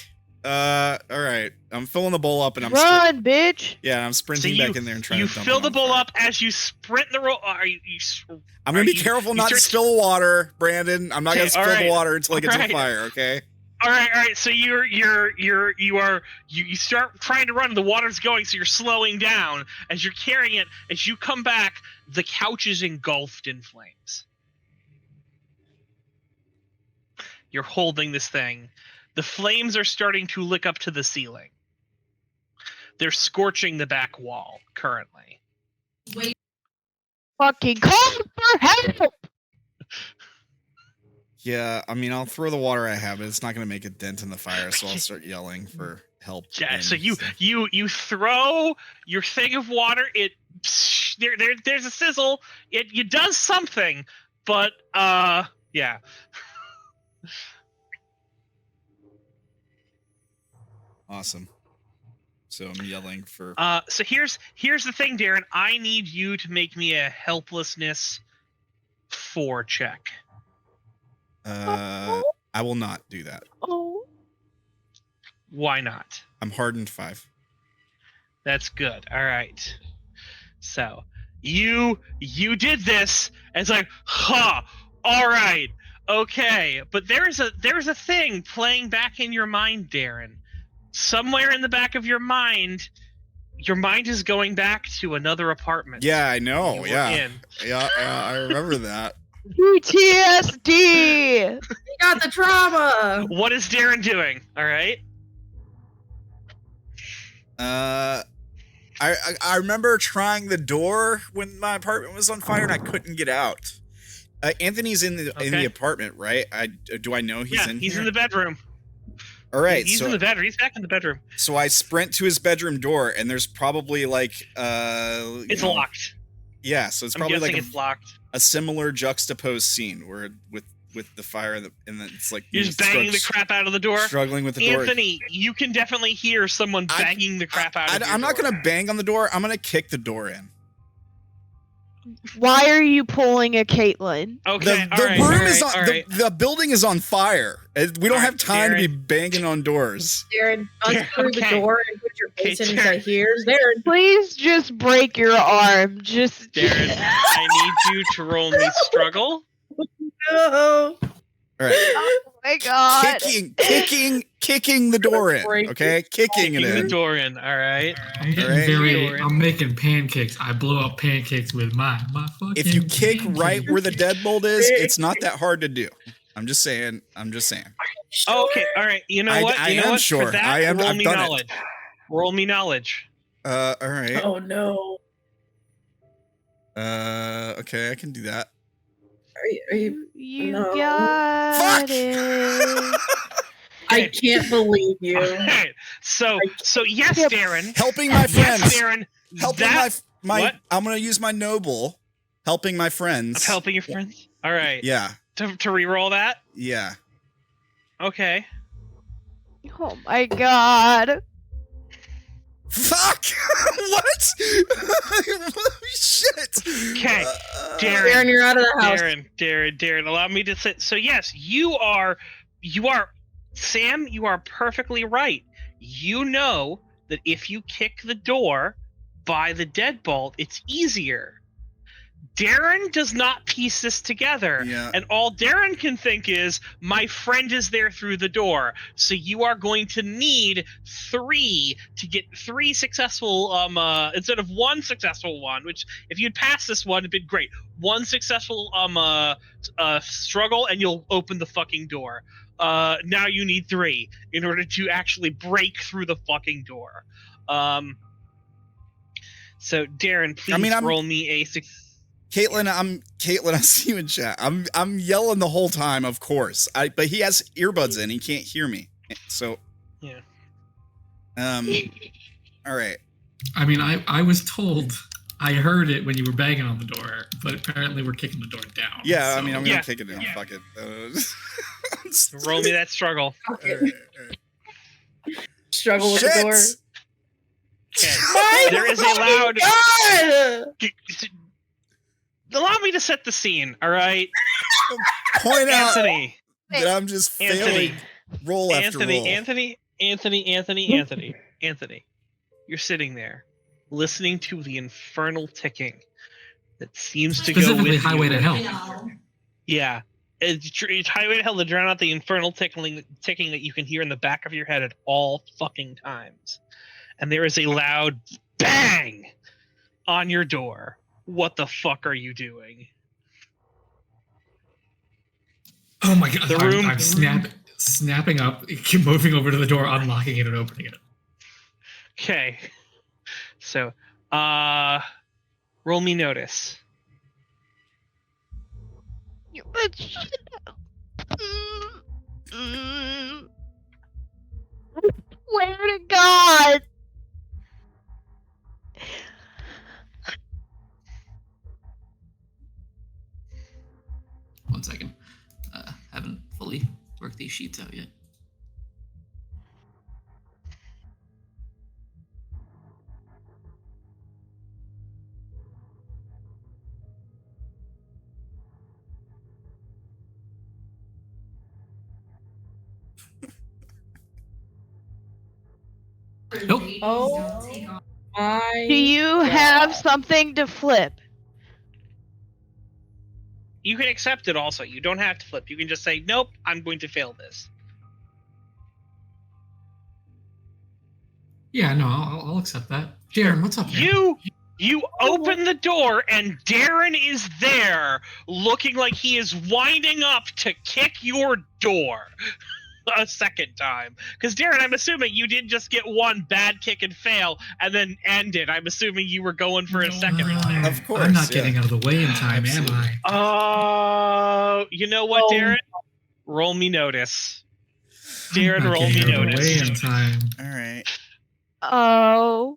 All right. I'm filling the bowl up and I'm run, bitch. Yeah, I'm sprinting back in there and trying to dump fill the bowl up as you sprint the roll. I'm gonna be careful not to spill the water, Brandon. I'm not gonna spill the water until I get to the fire. Okay. All right. So you start trying to run. The water's going, so you're slowing down as you're carrying it. As you come back, the couch is engulfed in flames. You're holding this thing. The flames are starting to lick up to the ceiling. They're scorching the back wall currently. Wait. Fucking call for help! Yeah, I mean, I'll throw the water I have, but it's not going to make a dent in the fire, so I'll start yelling for help. Yeah, so you throw your thing of water. There's a sizzle. It does something, but yeah. Awesome. So I'm yelling for. So here's the thing, Darren. I need you to make me a helplessness 4 check. I will not do that. Oh. Why not? I'm hardened 5. That's good. All right. So you did this, and it's like, huh? All right, okay. But there's a thing playing back in your mind, Darren. Somewhere in the back of your mind is going back to another apartment. Yeah, I know. Yeah, I remember that. PTSD. You got the trauma. What is Darren doing? All right. I remember trying the door when my apartment was on fire and I couldn't get out. Anthony's in the apartment, right? Do I know he's in? He's here? in the bedroom. All right, he's in the bedroom. He's back in the bedroom. So I sprint to his bedroom door, and there's probably like it's locked. Yeah, so it's probably like it's locked. a similar juxtaposed scene where with the fire and then it's like you're just banging the crap out of the door. Struggling with the door. Anthony, you can definitely hear someone banging the crap out of the door. I'm not gonna bang on the door. I'm gonna kick the door in. Why are you pulling a Caitlin? Okay, the building is on fire. We don't have time to be banging on doors. Darren, unscrew the door and put your face in his ears. Darren, please just break your arm. Just Darren, I need you to roll me struggle. No. All right. Oh my god. Kicking the door in. Okay? Kicking it in. The door in. All right. I'm getting I'm making pancakes. I blow up pancakes with my fucking If you kick pancakes. right where the deadbolt is, it's not that hard to do. I'm just saying. Oh, okay. All right. You know what? I am sure. For that, I am. Roll I've me done knowledge. Roll me knowledge. All right. Oh no. Okay, I can do that. You no. got it. I can't believe you. Okay. So yes, Darren. Helping my friends. Yes, Darren. Helping my what? I'm gonna use my noble. Helping my friends. Helping your friends. All right. Yeah. To re-roll that. Yeah. Okay. Oh my god. Fuck! What? Shit! Okay, Darren, you're out of the house. Darren, allow me to say. So yes, you are, Sam, you are perfectly right. You know that if you kick the door by the deadbolt, it's easier. Darren does not piece this together, and all Darren can think is, my friend is there through the door, so you are going to need 3 to get 3 successful, instead of 1 successful one, which, if you'd passed this one, it'd been great. 1 successful, struggle, and you'll open the fucking door. Now you need 3 in order to actually break through the fucking door. So, Darren, please roll me a success. Caitlin, I see you in chat. I'm yelling the whole time, of course. But he has earbuds in, he can't hear me. So yeah. All right. I mean, I was told, I heard it when you were banging on the door, but apparently we're kicking the door down. Yeah, so. I mean, I'm gonna kick it down. Fuck it. Roll me that struggle. All right. Struggle with the door. Okay. There is a loud. God! Allow me to set the scene, all right? Point out Anthony. that I'm just failing roll after roll. Anthony. You're sitting there, listening to the infernal ticking that seems to go with Highway to Hell. Yeah. It's Highway to Hell to drown out the infernal ticking that you can hear in the back of your head at all fucking times. And there is a loud bang on your door. What the fuck are you doing? Oh my god! I'm snapping up, moving over to the door, unlocking it, and opening it. Okay, so roll me notice. Swear to God. 1 second. Haven't fully worked these sheets out yet. Nope. Oh my. Do you have something to flip? You can accept it also. You don't have to flip. You can just say, nope, I'm going to fail this. Yeah, no, I'll accept that. Darren, what's up? You open the door and Darren is there looking like he is winding up to kick your door a second time. Because Darren, I'm assuming you didn't just get 1 bad kick and fail and then end it. I'm assuming you were going for a second one. Of course. I'm not getting out of the way in time, am I? Oh, you know what, Darren? Roll me notice. Darren, roll me notice. Way in time. All right. Oh,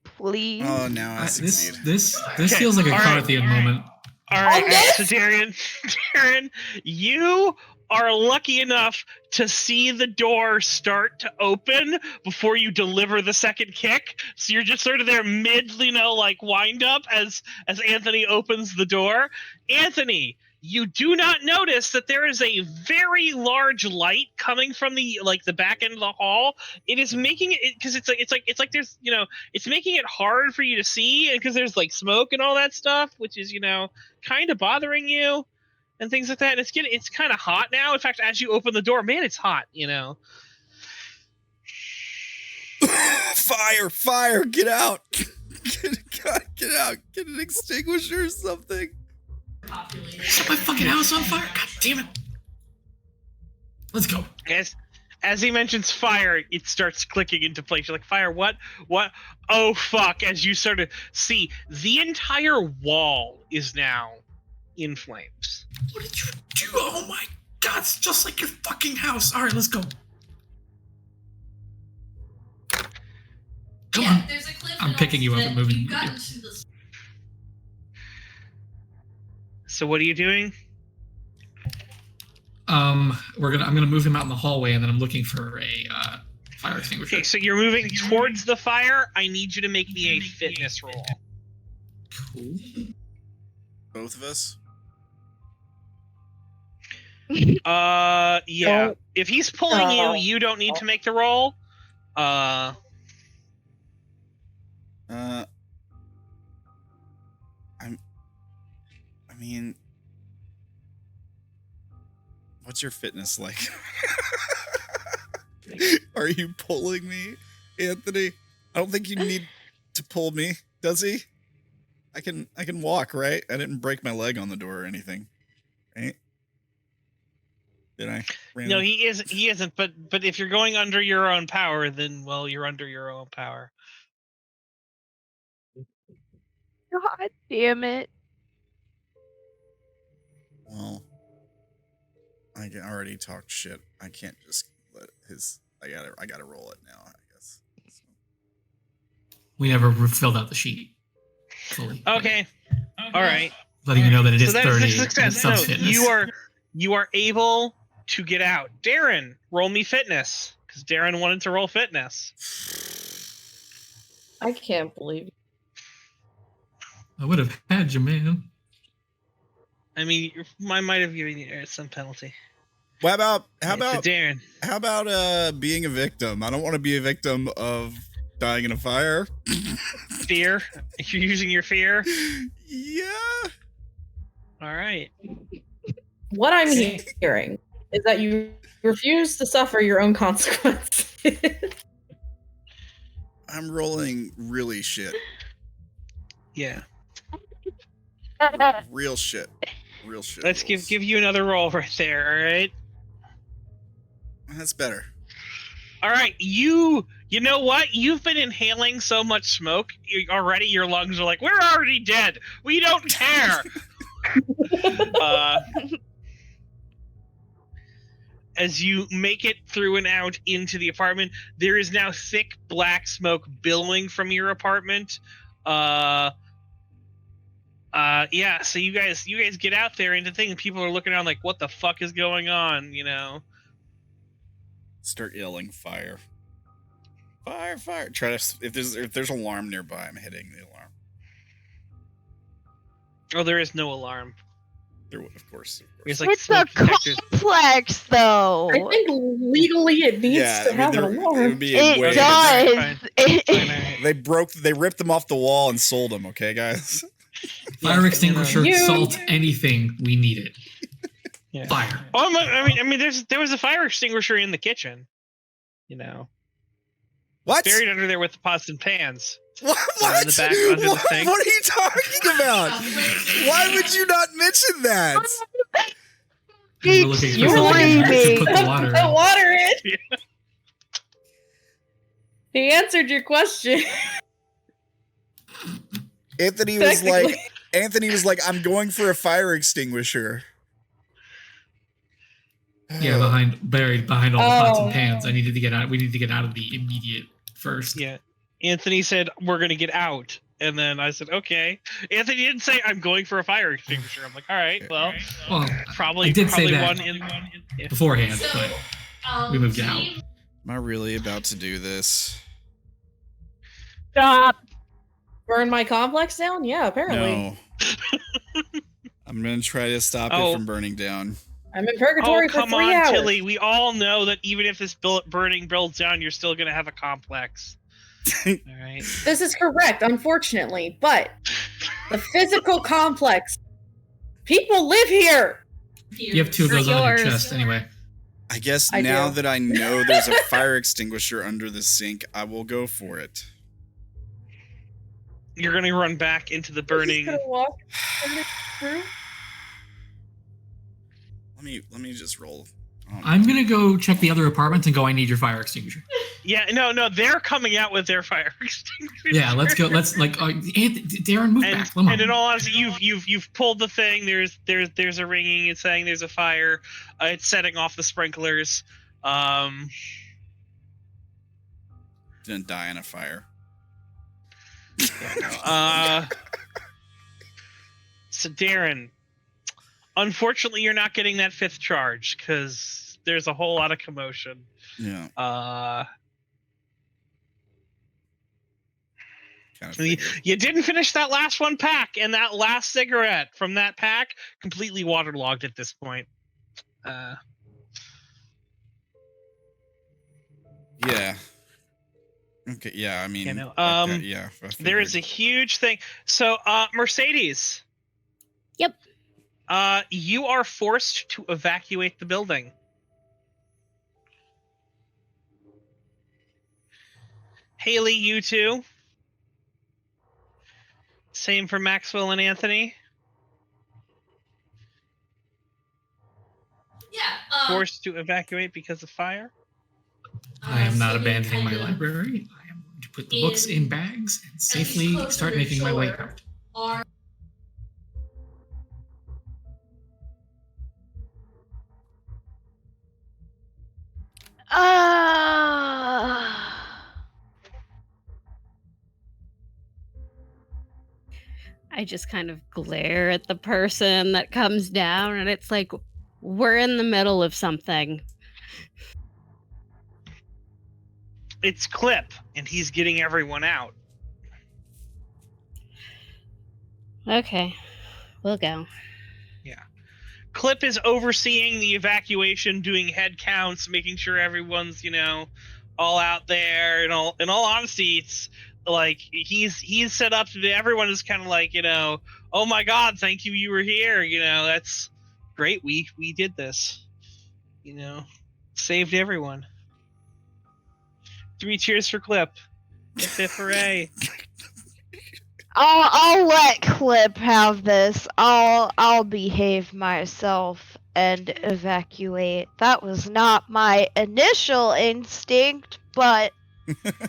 please. Oh, now I succeed. This feels like a Carthian moment. All right, so Darren, you are lucky enough to see the door start to open before you deliver the second kick. So you're just sort of there mid, wind up as Anthony opens the door. Anthony, you do not notice that there is a very large light coming from the back end of the hall. It is making it because it's like there's it's making it hard for you to see because there's smoke and all that stuff, which is kind of bothering you and things like that. And it's kind of hot now. In fact, as you open the door, man, it's hot. Fire! Get out! Get out! Get an extinguisher or something. Set my fucking house on fire! God damn it! Let's go. As he mentions fire, it starts clicking into place. You're like, fire, what? What? Oh, fuck. As you sort of see, the entire wall is now in flames. What did you do? Oh my god, it's just like your fucking house. Alright, let's go. Come on. There's a cliff I'm picking you up and moving you. So what are you doing? I'm gonna move him out in the hallway, and then I'm looking for a fire extinguisher. Okay, so you're moving towards the fire. I need you to make me a fitness roll. Cool. Both of us? Yeah. Oh. If he's pulling you don't need to make the roll. I mean, what's your fitness like? Are you pulling me, Anthony? I don't think you need to pull me, does he? I can walk, right? I didn't break my leg on the door or anything, right? Did I? No, he isn't. But if you're going under your own power, then you're under your own power. God damn it. Well, I can already talk shit. I can't just let his. I gotta roll it now, I guess. So. We never filled out the sheet fully. Okay. All right. Letting you know that it is So 30 that's a and success. subs No, fitness. you are able to get out. Darren, roll me fitness because Darren wanted to roll fitness. I can't believe it. I would have had you, man. I mean, I might have given you some penalty. How about Darren? How about being a victim? I don't want to be a victim of dying in a fire. Fear? If you're using your fear? Yeah. All right. What I'm hearing is that you refuse to suffer your own consequences. I'm rolling really shit. Yeah. Real shit. Real shit. Let's rolls. give you another roll right there, all right? That's better. All right, you know what? You've been inhaling so much smoke already. Your lungs are like, we're already dead. We don't care. As you make it through and out into the apartment, there is now thick black smoke billowing from your apartment. Yeah. So you guys get out there into things. People are looking around like, what the fuck is going on? Start yelling fire. Fire, fire. Try to if there's an alarm nearby, I'm hitting the alarm. Oh, there is no alarm. There, of course. There's like It's a smoke detectors. complex, though. I think legally it needs to have an It alarm. would be It way- does. They ripped them off the wall and sold them. Okay, guys. Fire extinguisher, You- salt, anything. We need it. Yeah. Fire. Oh, I mean, there was a fire extinguisher in the kitchen. What? Buried under there with the pots and pans. What? In the back under the sink. What are you talking about? Why would you not mention that? We were looking for You were something looking to for put the water Put in. water in. Yeah. He answered your question. Anthony was like, I'm going for a fire extinguisher. Yeah, buried behind all the pots and Oh. pans. We need to get out of the immediate first. Yeah. Anthony said, we're going to get out. And then I said, okay. Anthony didn't say I'm going for a fire extinguisher. I'm like, all right, well, probably I did say that one in beforehand, but we moved out. Am I really about to do this? Stop. Burn my complex down? Yeah, apparently. No. I'm gonna try to stop it from burning down. I'm in purgatory for 3 hours. Tilly. We all know that even if this burning builds down, you're still gonna have a complex. All right. This is correct, unfortunately, but the physical complex. People live here. You have 2 of those on your chest anyway. I guess now that I know there's a fire extinguisher under the sink, I will go for it. You're gonna run back into the burning. Gonna walk through? Let me just roll. I'm gonna go check the other apartments and go. I need your fire extinguisher. Yeah, no, they're coming out with their fire extinguisher. Yeah, let's go. Let's Darren, move back. Come on. And in all honesty, you've pulled the thing. There's a ringing. It's saying there's a fire. It's setting off the sprinklers. Didn't die in a fire. So Darren, unfortunately, you're not getting that 5th charge because there's a whole lot of commotion. Yeah. You didn't finish that last one pack, and that last cigarette from that pack completely waterlogged at this point. Yeah. Okay. Yeah. I mean. Yeah. There is a huge thing. So, Mercedes. Yep. You are forced to evacuate the building. Haley, you too. Same for Maxwell and Anthony. Yeah. Forced to evacuate because of fire. I am not abandoning my library. I am going to put the books in bags and safely start making my way out. I just kind of glare at the person that comes down, and it's like, we're in the middle of something. It's Clip, and he's getting everyone out. Okay, we'll go. Yeah. Clip is overseeing the evacuation, doing head counts, making sure everyone's, all out there. And in all honesty, it's like he's set up to be, everyone is kind of like, oh my God, thank you were here. That's great. We did this. Saved everyone. 3 cheers for Clip. Hooray. I'll let Clip have this. I'll behave myself and evacuate. That was not my initial instinct, but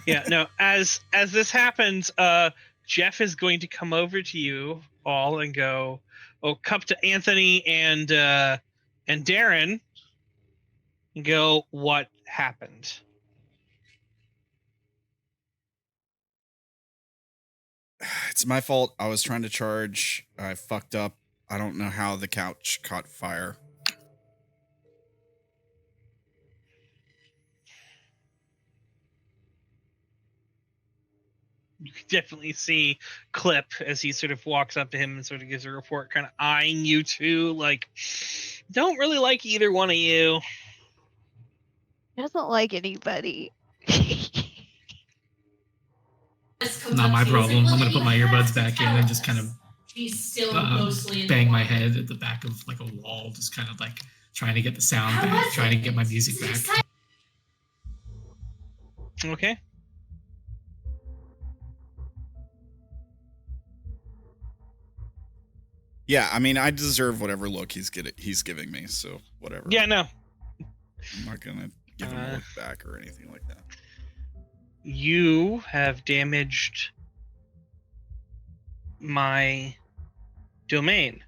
yeah, no, as this happens, Jeff is going to come over to you all and go, come to Anthony and Darren and go, what happened? It's my fault. I was trying to charge. I fucked up. I don't know how the couch caught fire. You can definitely see Clip as he sort of walks up to him and sort of gives a report, kind of eyeing you two, like, don't really like either one of you. He doesn't like anybody. Not my problem. I'm gonna put my earbuds back in and just kind of bang my head at the back of like a wall, just kind of like trying to get the sound back, trying to get my music back. Okay. Yeah, I mean, I deserve whatever look he's giving me, so whatever. Yeah, no. I'm not gonna give him a look back or anything like that. You have damaged my domain.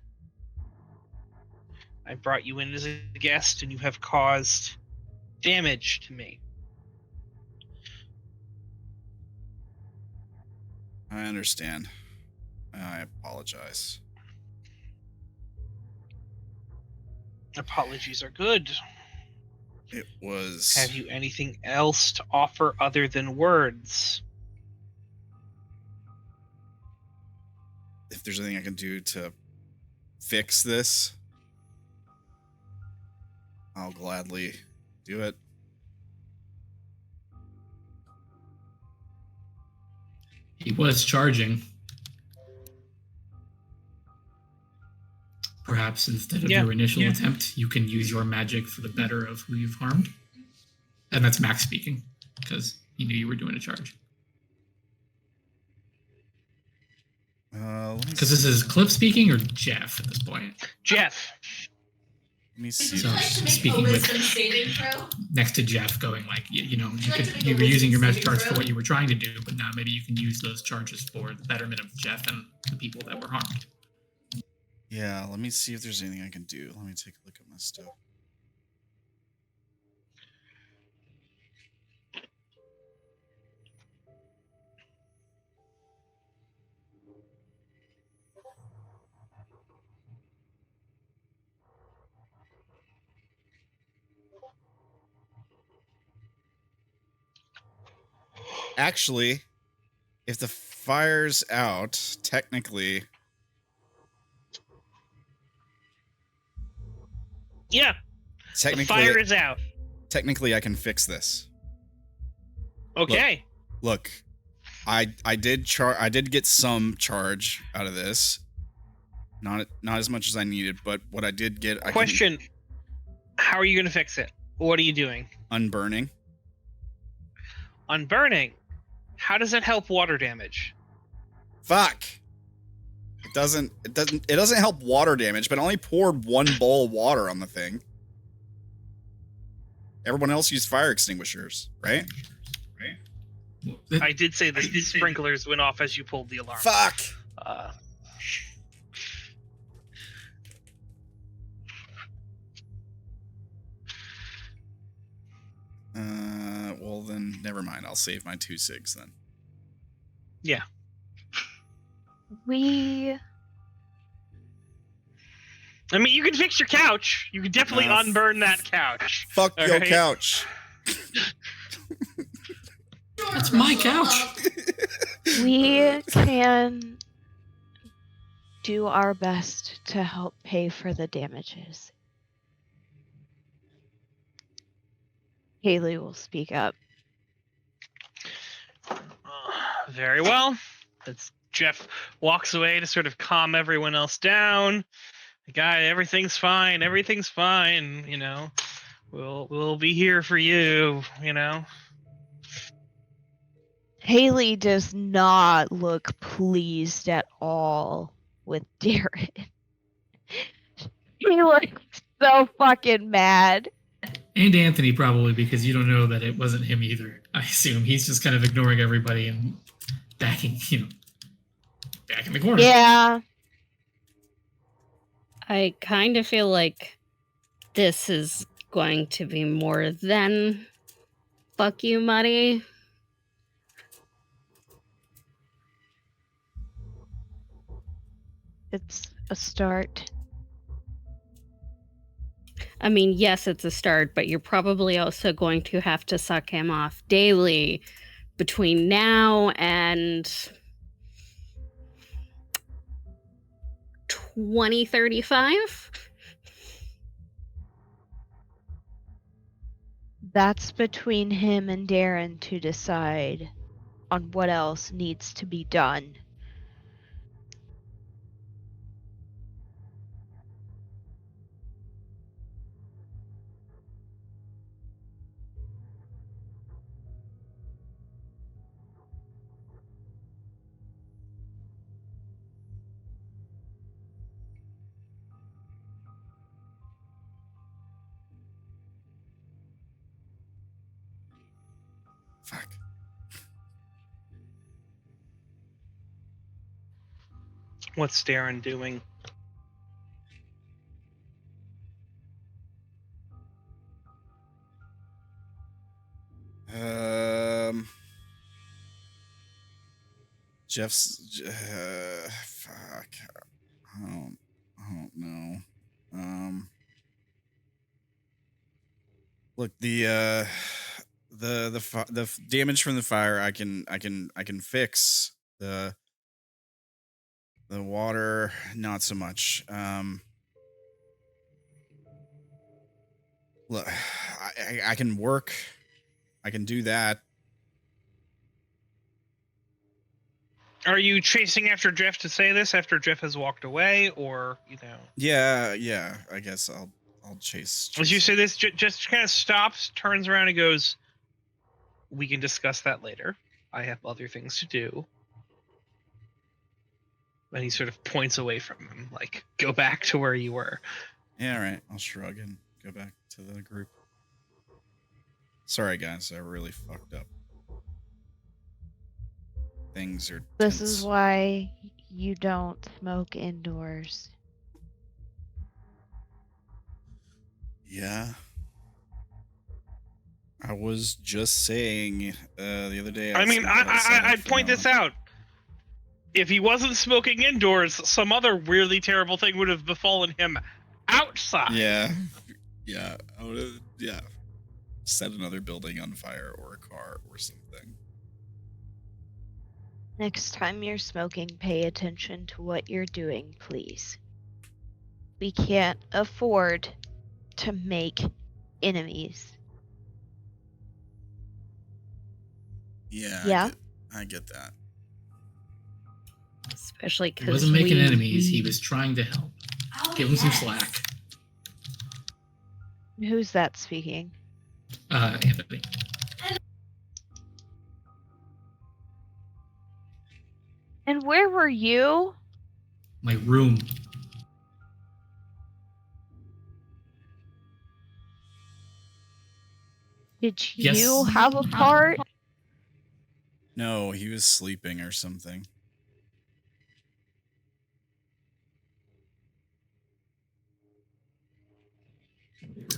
I brought you in as a guest, and you have caused damage to me. I understand. I apologize. Apologies are good. It was... Have you anything else to offer other than words? If there's anything I can do to fix this, I'll gladly do it. He was charging. Perhaps instead of your initial attempt, you can use your magic for the better of who you've harmed. And that's Max speaking, because he knew you were doing a charge. Because this is Cliff speaking or Jeff at this point? Jeff. Let me see. So speaking with next to Jeff, going like, you were using your magic charge for what you were trying to do, but now maybe you can use those charges for the betterment of Jeff and the people that were harmed. Yeah, let me see if there's anything I can do. Let me take a look at my stuff. Actually, if the fire's out, technically... Yeah. The fire is out. Technically, I can fix this. Okay. Look, I did get some charge out of this. Not as much as I needed, but what I did get... Question. How are you going to fix it? What are you doing? Unburning. Unburning? How does that help water damage? Fuck. It doesn't help water damage, but I only poured one bowl of water on the thing. Everyone else used fire extinguishers, right? I did say the sprinklers went off as you pulled the alarm. Fuck. Well then, never mind. I'll save my 2 sigs then. Yeah. I mean, you can fix your couch. You can definitely unburn that couch. Fuck your couch. That's my couch. We can do our best to help pay for the damages. Haley will speak up. Very well. As Jeff walks away to sort of calm everyone else down. The guy, everything's fine. Everything's fine. You know, we'll be here for you. You know. Haley does not look pleased at all with Darren. He looks so fucking mad. And Anthony probably, because you don't know that it wasn't him either. I assume he's just kind of ignoring everybody and backing in the corner. Yeah. I kind of feel like this is going to be more than fuck you, Muddy. It's a start. I mean, yes, it's a start, but you're probably also going to have to suck him off daily between now and 2035. That's between him and Darren to decide on what else needs to be done. Fuck. What's Darren doing? Jeff's fuck. I don't know. Look, the damage from the fire I can fix. The water not so much. Look, I can work. I can do that. Are you chasing after Jeff to say this after Jeff has walked away, or Yeah. I guess I'll chase. As you say this, just kind of stops, turns around, and goes, "We can discuss that later. I have other things to do." And he sort of points away from him, like, "Go back to where you were." Yeah, all right. I'll shrug and go back to the group. Sorry, guys. I really fucked up. Things are This tense. is why you don't smoke indoors. Yeah. I was just saying the other day. I'd point this out. If he wasn't smoking indoors, some other weirdly terrible thing would have befallen him outside. Yeah. I would have, set another building on fire or a car or something. Next time you're smoking, pay attention to what you're doing, please. We can't afford to make enemies. Yeah. I get that. Especially because He wasn't making enemies. He was trying to help. Give him some slack. Who's that speaking? Anthony. And where were you? My room. Did Yes. you have a part? No, he was sleeping or something.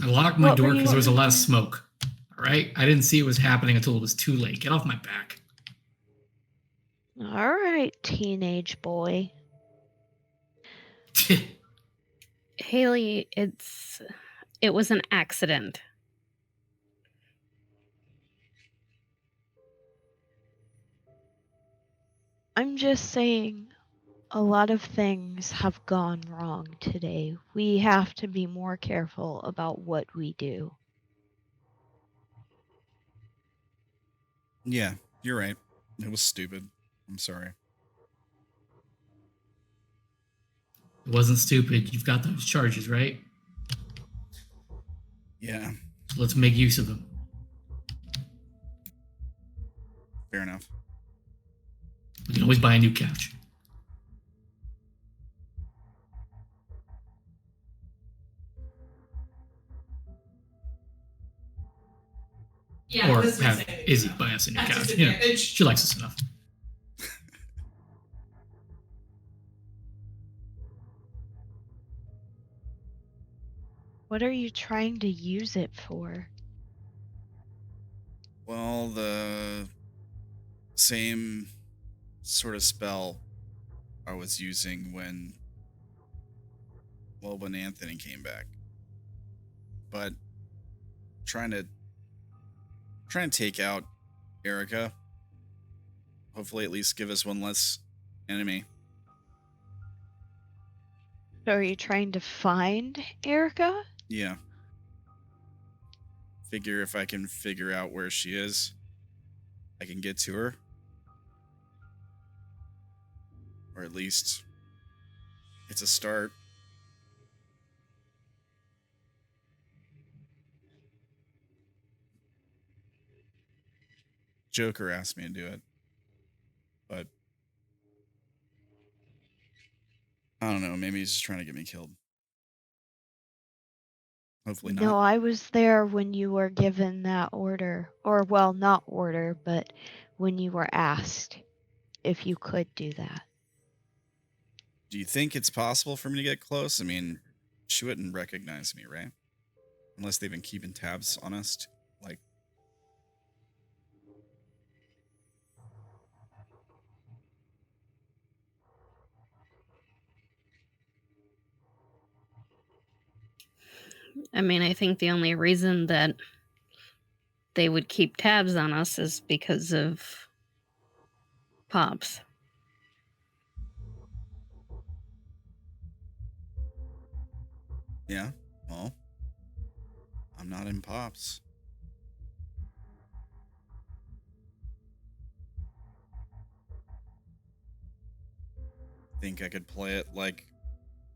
I locked my What door were because you- there was a lot of smoke. All right? I didn't see it was happening until it was too late. Get off my back. All right, teenage boy. Haley, it was an accident. I'm just saying, a lot of things have gone wrong today. We have to be more careful about what we do. Yeah, you're right. It was stupid. I'm sorry. It wasn't stupid. You've got those charges, right? Yeah, So let's make use of them. fair enough. We can always buy a new couch. Yeah, Or that's have disadvantage. Izzy buy us a new That's couch. You know, disadvantage. she likes us enough. What are you trying to use it for? Well, the same sort of spell I was using when Anthony came back. But trying to take out Erica. Hopefully at least give us one less enemy. So are you trying to find Erica? Yeah. Figure if I can figure out where she is, I can get to her. Or at least it's a start. Joker asked me to do it. But I don't know, maybe he's just trying to get me killed. Hopefully not. No, I was there when you were given that order. Or, well, not order, but when you were asked if you could do that. Do you think it's possible for me to get close? I mean, she wouldn't recognize me, right? Unless they've been keeping tabs on us. Like, I mean, I think the only reason that they would keep tabs on us is because of Pops. Yeah, well, I'm not in Pops. Think I could play it like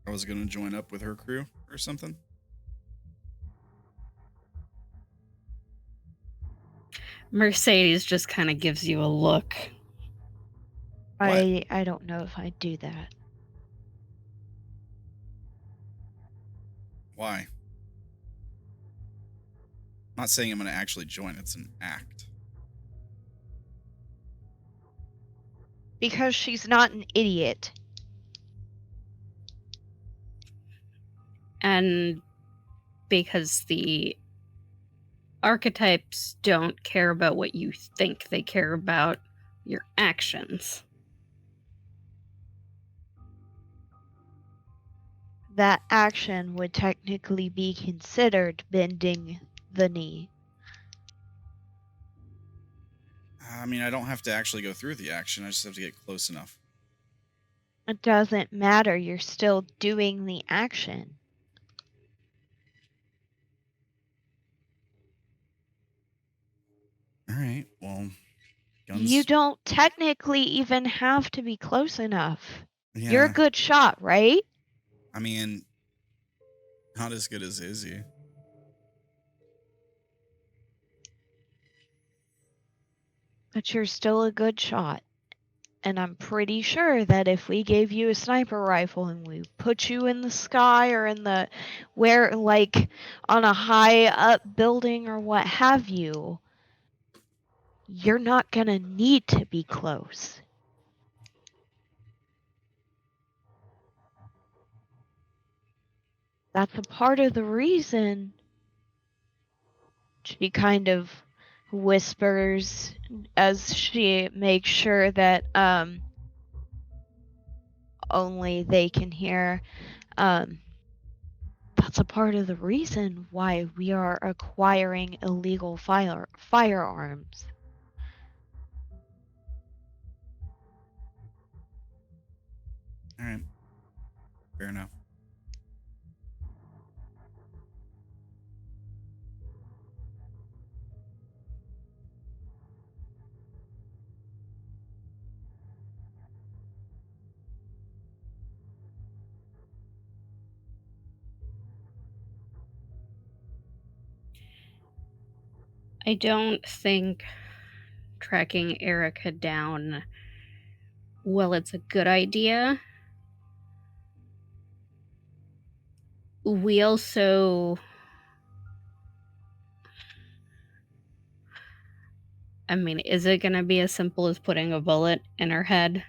I was gonna join up with her crew or something? Mercedes just kind of gives you a look. What? I don't know if I'd do that. Why? I'm not saying I'm gonna actually join, it's an act. Because she's not an idiot. And because the archetypes don't care about what you think, they care about your actions. That action would technically be considered bending the knee. I mean, I don't have to actually go through the action, I just have to get close enough. It doesn't matter, you're still doing the action. Alright, well, guns. You don't technically even have to be close enough. Yeah, You're a good shot, right? I mean, not as good as Izzy. But you're still a good shot. And I'm pretty sure that if we gave you a sniper rifle and we put you in the sky or in the like on a high up building or what have you, you're not gonna need to be close. That's a part of the reason. She kind of whispers as she makes sure that only they can hear. That's a part of the reason why we are acquiring illegal firearms. Alright. Fair enough. I don't think tracking Erica down, well, it's a good idea. We also... I mean, is it going to be as simple as putting a bullet in her head?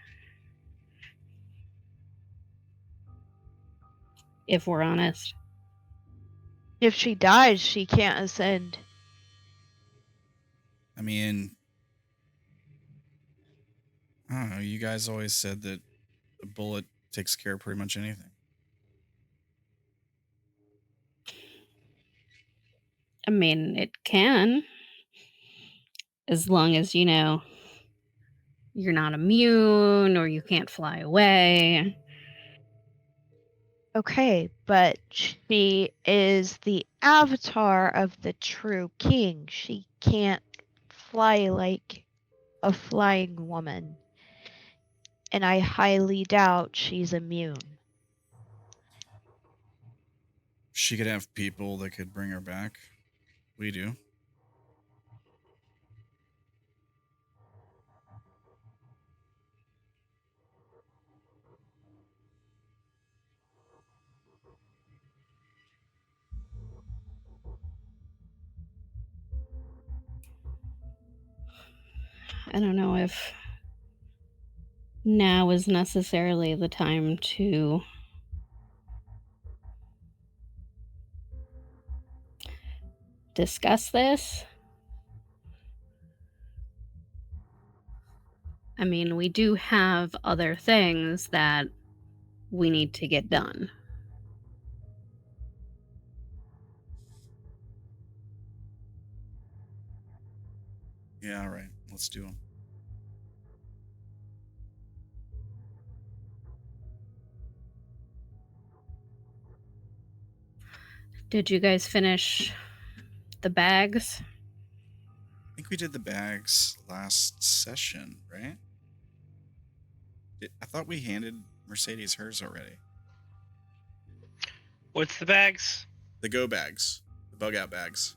If we're honest. If she dies, she can't ascend. I mean, I don't know, you guys always said that a bullet takes care of pretty much anything. I mean, it can. As long as, you know, you're not immune or you can't fly away. Okay, but she is the avatar of the true king. She can't fly like a flying woman. And I highly doubt she's immune. She could have people that could bring her back. We do. I don't know if now is necessarily the time to discuss this. I mean, we do have other things that we need to get done. Yeah, all right. Let's do them. Did you guys finish the bags? I think we did the bags last session, right? I thought we handed Mercedes hers already. What's the bags? The go bags. The bug out bags.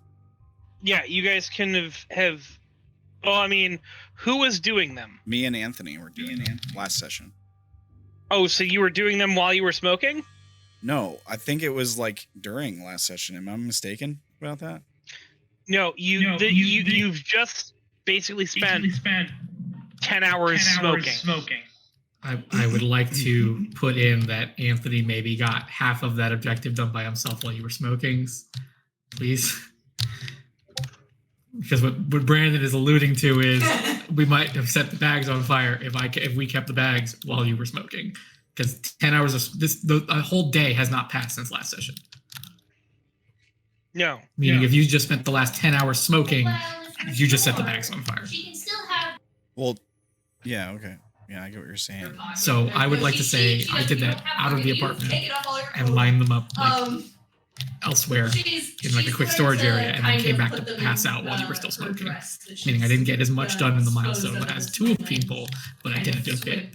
Yeah, you guys can have. Well, I mean, who was doing them? Me and Anthony were doing them last session. Oh, so you were doing them while you were smoking? No, I think it was like during last session. Am I mistaken about that? No, you've just basically spent 10 hours smoking. I would like to put in that Anthony maybe got half of that objective done by himself while you were smoking, please. Because what Brandon is alluding to is we might have set the bags on fire if we kept the bags while you were smoking. Because 10 hours of a whole day has not passed since last session. No. Meaning if you just spent the last 10 hours smoking, you just set the bags on fire. She can still have. Well, yeah, okay. Yeah, I get what you're saying. So I would like to say I did that out of the apartment and lined them up elsewhere in like a quick storage area and then came back to pass out while you were still smoking. Meaning I didn't get as much done in the milestone as two people, but I did a good bit.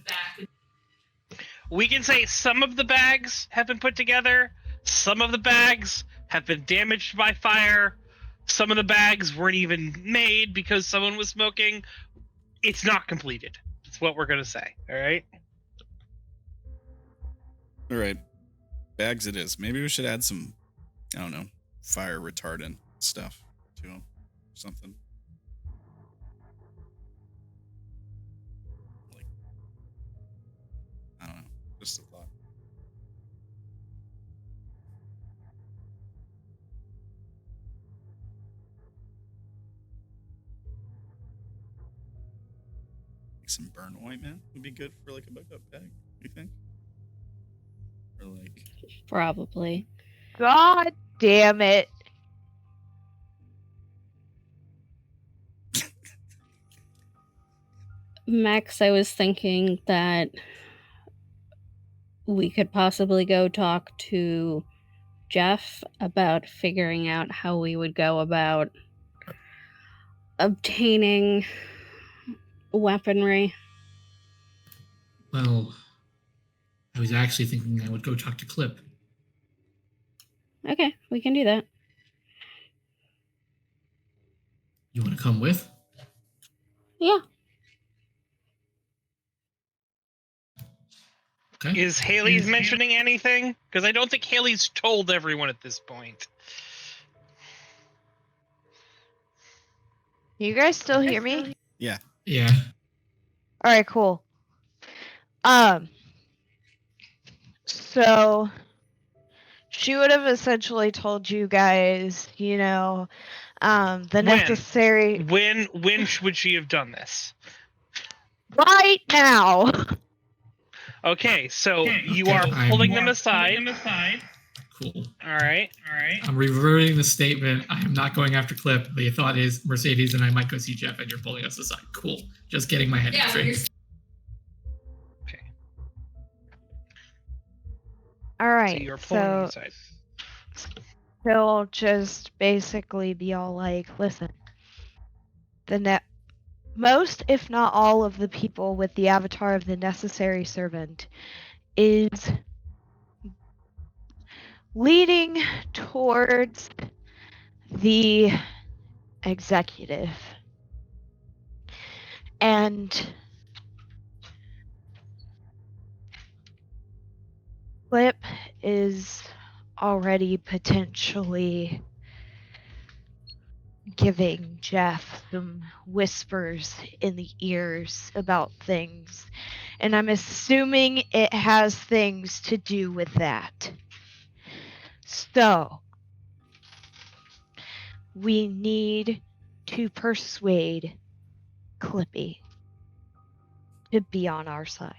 We can say some of the bags have been put together, some of the bags have been damaged by fire, some of the bags weren't even made because someone was smoking. It's not completed. That's what we're going to say, all right? All right. Bags it is. Maybe we should add some, I don't know, fire retardant stuff to them. Something. Like, I don't know. Just a thought. Like some burn ointment would be good for like a bug-up bag, you think? Or like... Probably. God damn it. Max, I was thinking that we could possibly go talk to Jeff about figuring out how we would go about obtaining weaponry. Well, I was actually thinking I would go talk to Clip. Okay, we can do that. You want to come with? Yeah. Okay. Is Haley's mentioning anything? Because I don't think Haley's told everyone at this point. You guys still hear me? Yeah. Yeah. All right, cool. So she would have essentially told you guys, you know, the necessary. When would she have done this? Right now. Okay, so you are pulling them aside. Cool. All right. I'm reverting the statement. I am not going after Clip. The thought is Mercedes and I might go see Jeff, and you're pulling us aside. Cool. Just getting my head straight. Okay. All right. So you're pulling them aside. They'll just basically be all like, listen, most, if not all, of the people with the avatar of the necessary servant is leading towards the executive. And Flip is already potentially giving Jeff some whispers in the ears about things, and I'm assuming it has things to do with that. So, we need to persuade Clippy to be on our side.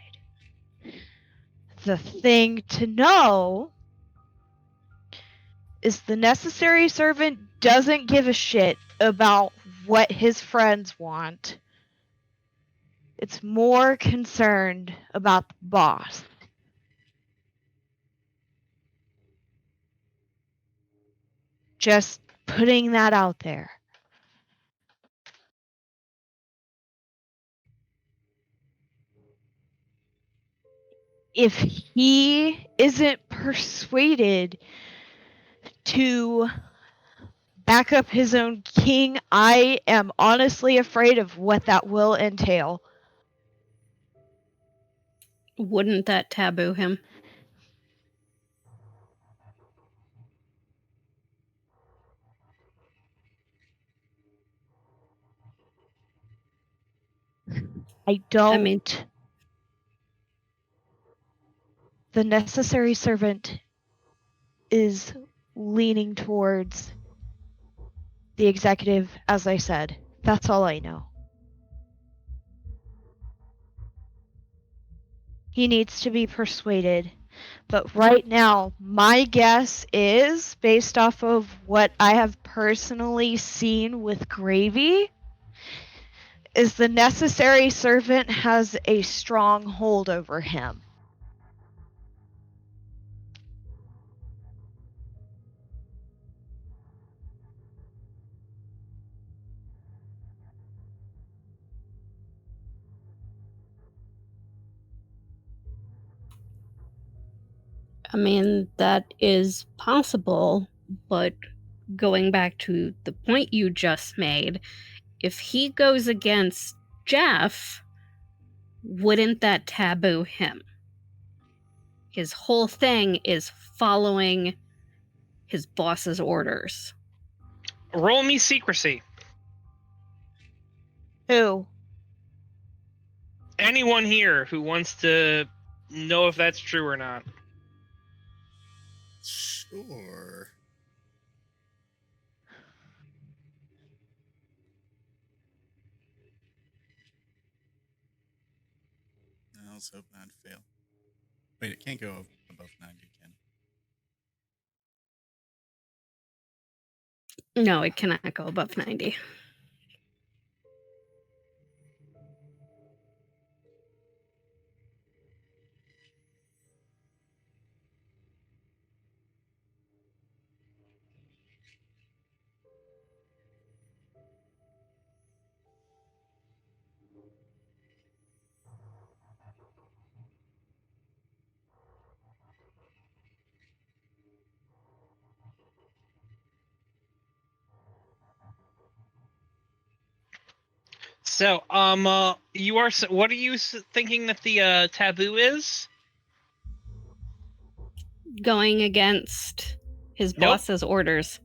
The thing to know is the necessary servant doesn't give a shit about what his friends want. It's more concerned about the boss. Just putting that out there. If he isn't persuaded to back up his own king, I am honestly afraid of what that will entail. Wouldn't that taboo him? I don't. I mean, the necessary servant is leaning towards the executive, as I said. That's all I know. He needs to be persuaded. But right now, my guess is, based off of what I have personally seen with Gravy, is the necessary servant has a strong hold over him. I mean, that is possible, but going back to the point you just made, if he goes against Jeff, wouldn't that taboo him? His whole thing is following his boss's orders. Roll me secrecy. Who? Anyone here who wants to know if that's true or not. Sure. No, let's hope not fail. Wait, it can't go above 90, can it? No, it cannot go above 90. So, you are. What are you thinking that the taboo is? Going against his Nope. boss's orders.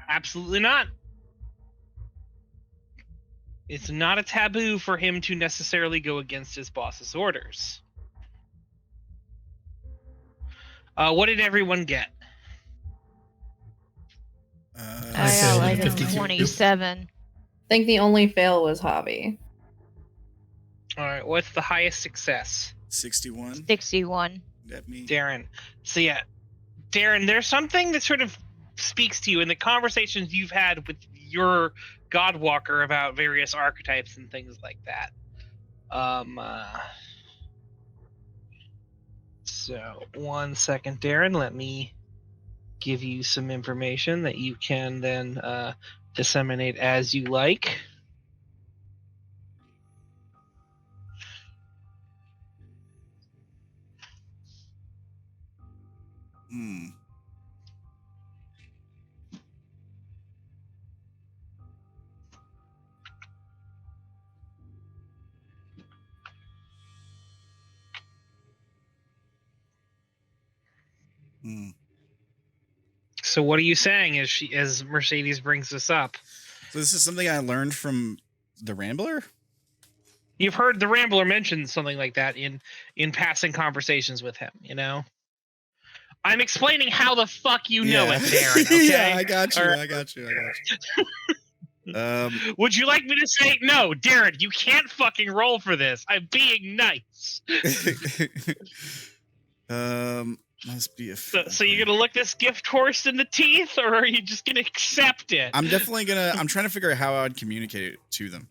Absolutely not. It's not a taboo for him to necessarily go against his boss's orders. What did everyone get? I I failed got like at a 52. 27. I think the only fail was Javi. All right, what's the highest success? 61. 61. That me. Darren. So yeah, Darren, there's something that sort of speaks to you in the conversations you've had with your Godwalker about various archetypes and things like that. So 1 second, Darren. Let me give you some information that you can then disseminate as you like. Hmm. Hmm. So what are you saying as Mercedes brings this up? So this is something I learned from the Rambler? You've heard the Rambler mention something like that in passing conversations with him, you know? I'm explaining how the fuck you know it, Darren, okay? Yeah, I got you. Or- I got you. Would you like me to say, no, Darren, you can't fucking roll for this. I'm being nice. Must be a. So you're gonna look this gift horse in the teeth, or are you just gonna accept it? I'm definitely gonna. I'm trying to figure out how I would communicate it to them.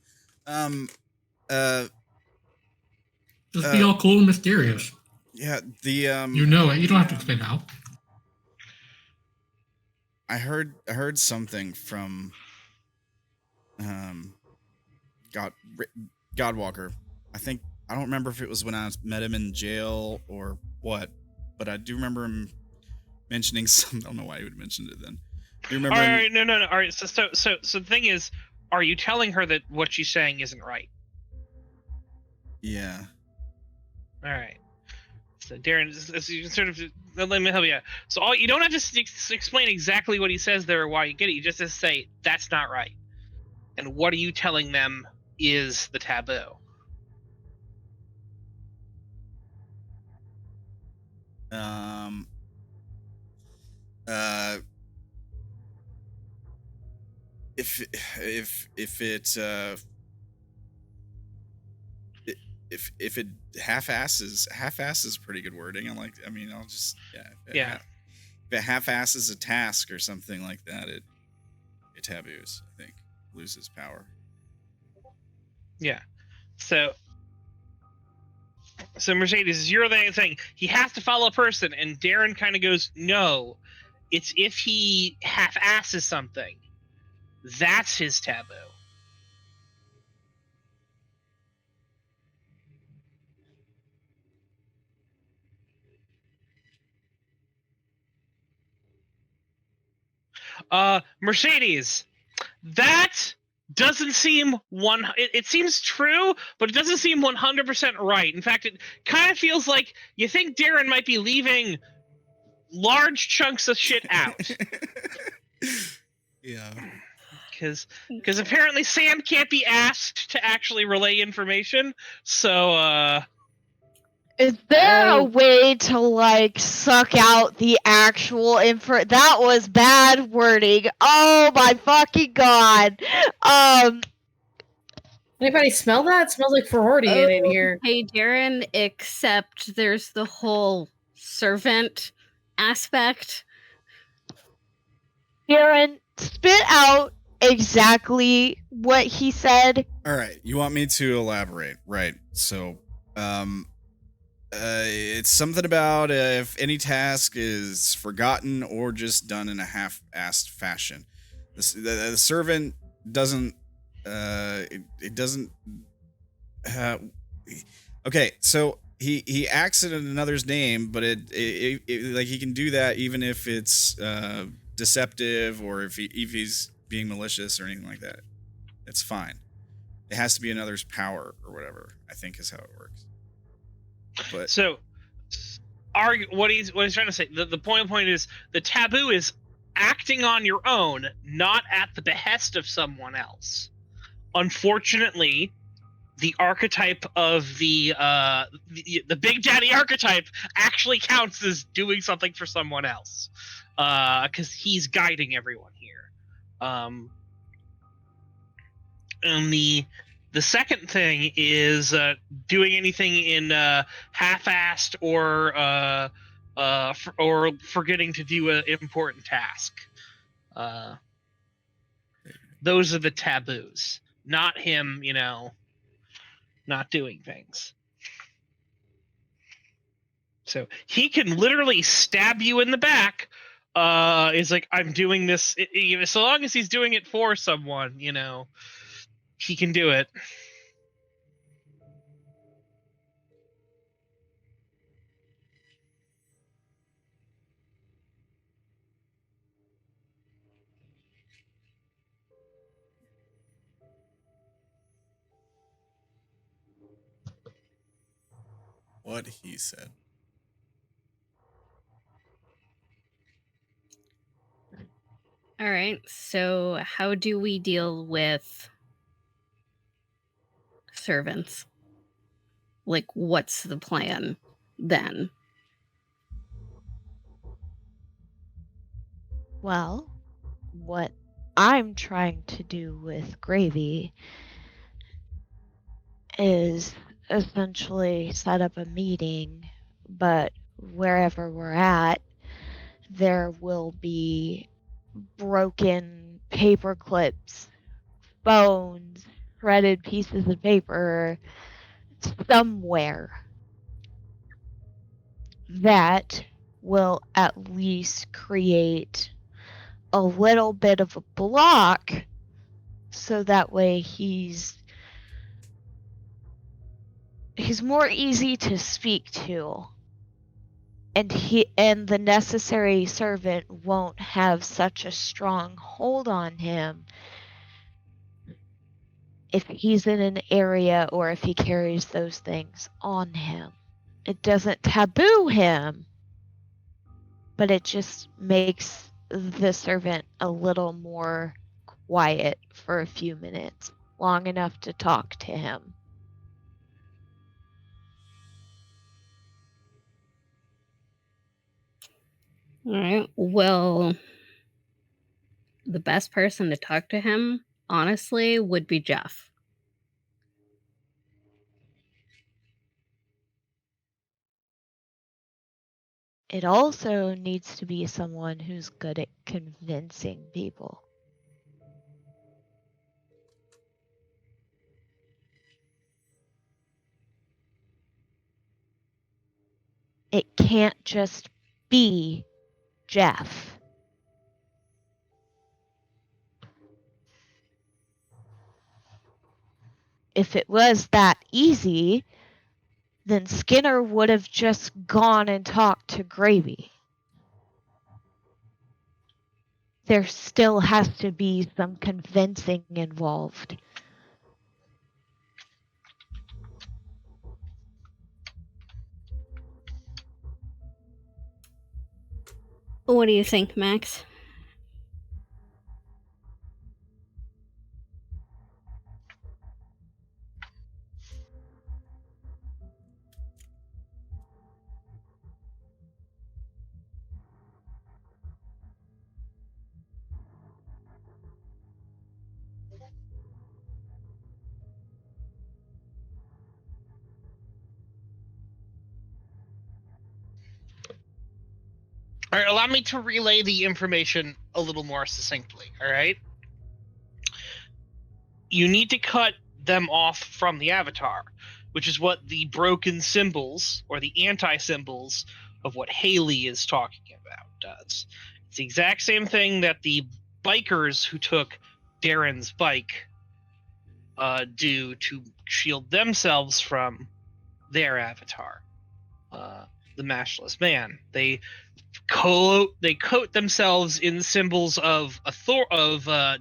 Just be all cool and mysterious. Yeah. The You know it. You don't have to explain how. I heard something from Godwalker. I don't remember if it was when I met him in jail or what, but I do remember him mentioning some. I don't know why he would mention it then. Do you remember? All right, no. All right, so the thing is, are you telling her that what she's saying isn't right? Yeah. All right. So Darren, you can sort of let me help you out. So you don't have to explain exactly what he says there or why you get it. You just have to say that's not right. And what are you telling them is the taboo? If it half-asses pretty good wording. I'll just if it half-asses a task or something like that, it taboos. I think loses power. Yeah. So Mercedes, you're the thing. He has to follow a person, and Darren kind of goes, no, it's if he half-asses something. That's his taboo. Mercedes, that doesn't seem it seems true, but it doesn't seem 100% right. In fact, it kind of feels like you think Darren might be leaving large chunks of shit out. Yeah. Because apparently Sam can't be asked to actually relay information, so Is there a way to suck out the actual info? That was bad wording. Oh my fucking god. Anybody smell that? It smells like Freudian in here. Hey, Darren, except there's the whole servant aspect. Darren, spit out exactly what he said. All right, you want me to elaborate, right? So, it's something about if any task is forgotten or just done in a half-assed fashion. The servant doesn't. It doesn't. Okay, so he acts in another's name, but it he can do that even if it's deceptive or if he's being malicious or anything like that. It's fine. It has to be another's power or whatever, I think is how it works. But so what he's trying to say, the point is the taboo is acting on your own, not at the behest of someone else. Unfortunately, the archetype of the Big Daddy archetype actually counts as doing something for someone else, because he's guiding everyone here. And the second thing is doing anything in half-assed or forgetting to do an important task. Those are the taboos, not him, not doing things. So he can literally stab you in the back. Is like, I'm doing this. So long as he's doing it for someone, he can do it. what he said. All right, so how do we deal with servants? What's the plan then? Well, what I'm trying to do with Gravy is essentially set up a meeting, but wherever we're at, there will be broken paper clips, bones, shredded pieces of paper somewhere that will at least create a little bit of a block, so that way he's more easy to speak to, and the necessary servant won't have such a strong hold on him if he's in an area or if he carries those things on him. It doesn't taboo him, but it just makes the servant a little more quiet for a few minutes, long enough to talk to him. All right. Well, the best person to talk to him, honestly, would be Jeff. It also needs to be someone who's good at convincing people. It can't just be Jeff. If it was that easy, then Skinner would have just gone and talked to Gravy. There still has to be some convincing involved. What do you think, Max? All right, allow me to relay the information a little more succinctly, all right? You need to cut them off from the avatar, which is what the broken symbols, or the anti-symbols, of what Haley is talking about does. It's the exact same thing that the bikers who took Darren's bike do to shield themselves from their avatar, the Mashless Man. They coat themselves in symbols of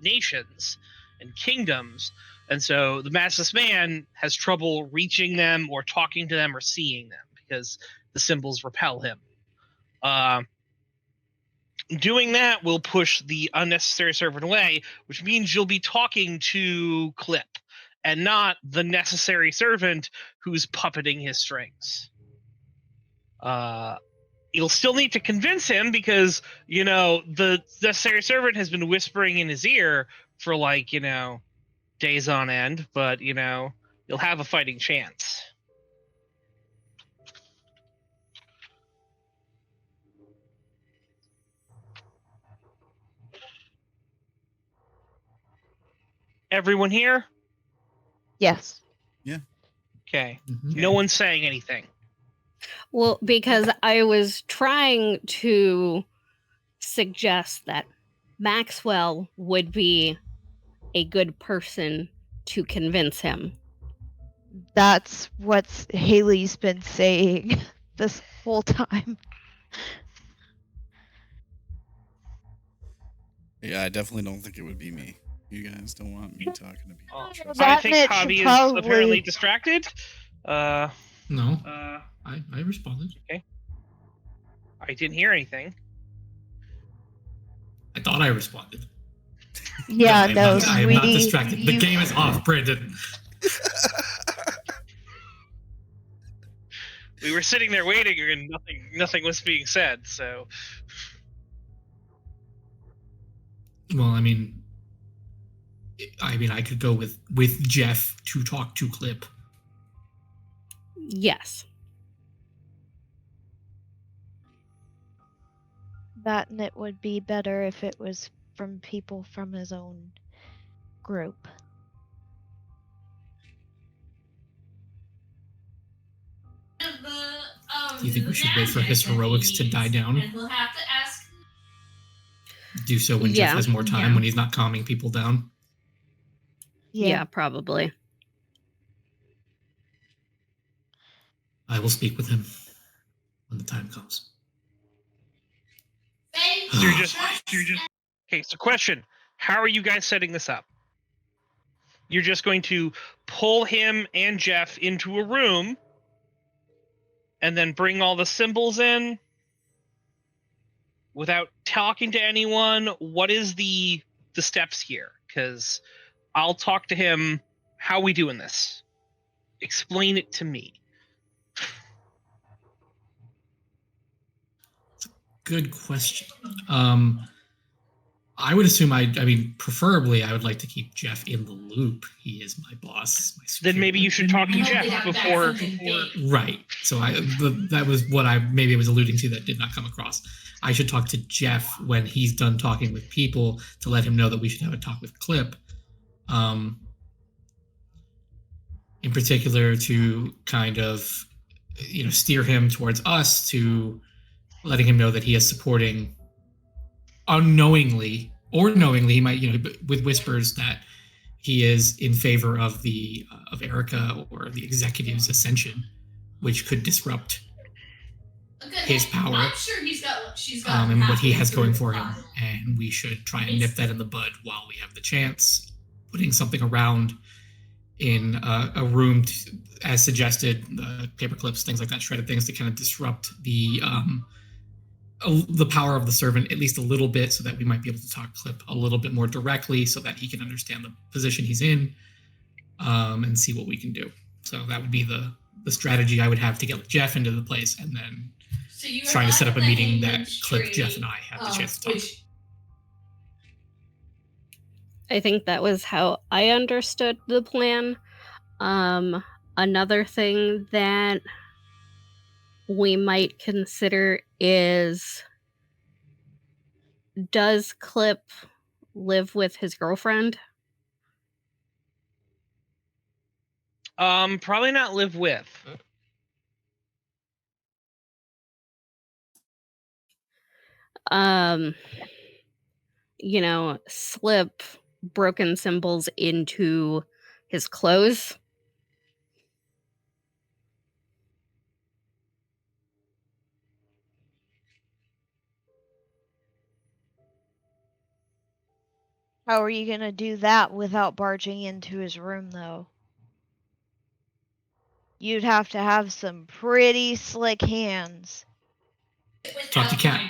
nations and kingdoms, and so the Mashless Man has trouble reaching them or talking to them or seeing them because the symbols repel him. Doing that will push the unnecessary servant away, which means you'll be talking to Clip and not the necessary servant who's puppeting his strings. You'll still need to convince him because, the necessary servant has been whispering in his ear for days on end, but, you'll have a fighting chance. Everyone here? Yes. Yeah. Okay. Mhm. No one's saying anything. Well, because I was trying to suggest that Maxwell would be a good person to convince him. That's what Haley's been saying this whole time. Yeah, I definitely don't think it would be me. You guys don't want me talking to people. I That think Mitch Javi is probably- apparently distracted. No, I responded. Okay. I didn't hear anything. I thought I responded. Yeah, no, I am not distracted. The game is off, Brandon. We were sitting there waiting, and nothing was being said. So, Well, I mean, I could go with Jeff to talk to Clip. Yes. that, and it would be better if it was from people from his own group. Do you think we should wait for his heroics to die down? And we'll have to ask. Do so when Jeff has more time, when he's not calming people down? Yeah, probably. I will speak with him when the time comes. So you're just okay. So question: how are you guys setting this up? You're just going to pull him and Jeff into a room, and then bring all the symbols in without talking to anyone. What is the steps here? Because I'll talk to him. How are we doing this? Explain it to me. Good question. I would assume I mean, preferably I would like to keep Jeff in the loop. He is my boss. Then maybe you should talk to Jeff before. Right. So that was what I maybe was alluding to that did not come across. I should talk to Jeff when he's done talking with people to let him know that we should have a talk with Clip. In particular, to kind of, steer him towards us, to letting him know that he is supporting unknowingly or knowingly, he might, with whispers, that he is in favor of of Erica or the executive's ascension, which could disrupt his power. I'm sure she's got and what he has going for him. And we should try and nip that in the bud while we have the chance, putting something around in a room, as suggested, paper clips, things like that, shredded things to kind of disrupt the power of the servant at least a little bit, so that we might be able to talk Clip a little bit more directly, so that he can understand the position he's in, and see what we can do. So that would be the strategy I would have to get Jeff into the place, and then trying to set up a meeting that Clip, Jeff, and I have the chance to talk. I think that was how I understood the plan. Another thing that we might consider is, does Clip live with his girlfriend? Probably not live with. Slip broken symbols into his clothes. How are you going to do that without barging into his room, though? You'd have to have some pretty slick hands. Talk to Cat.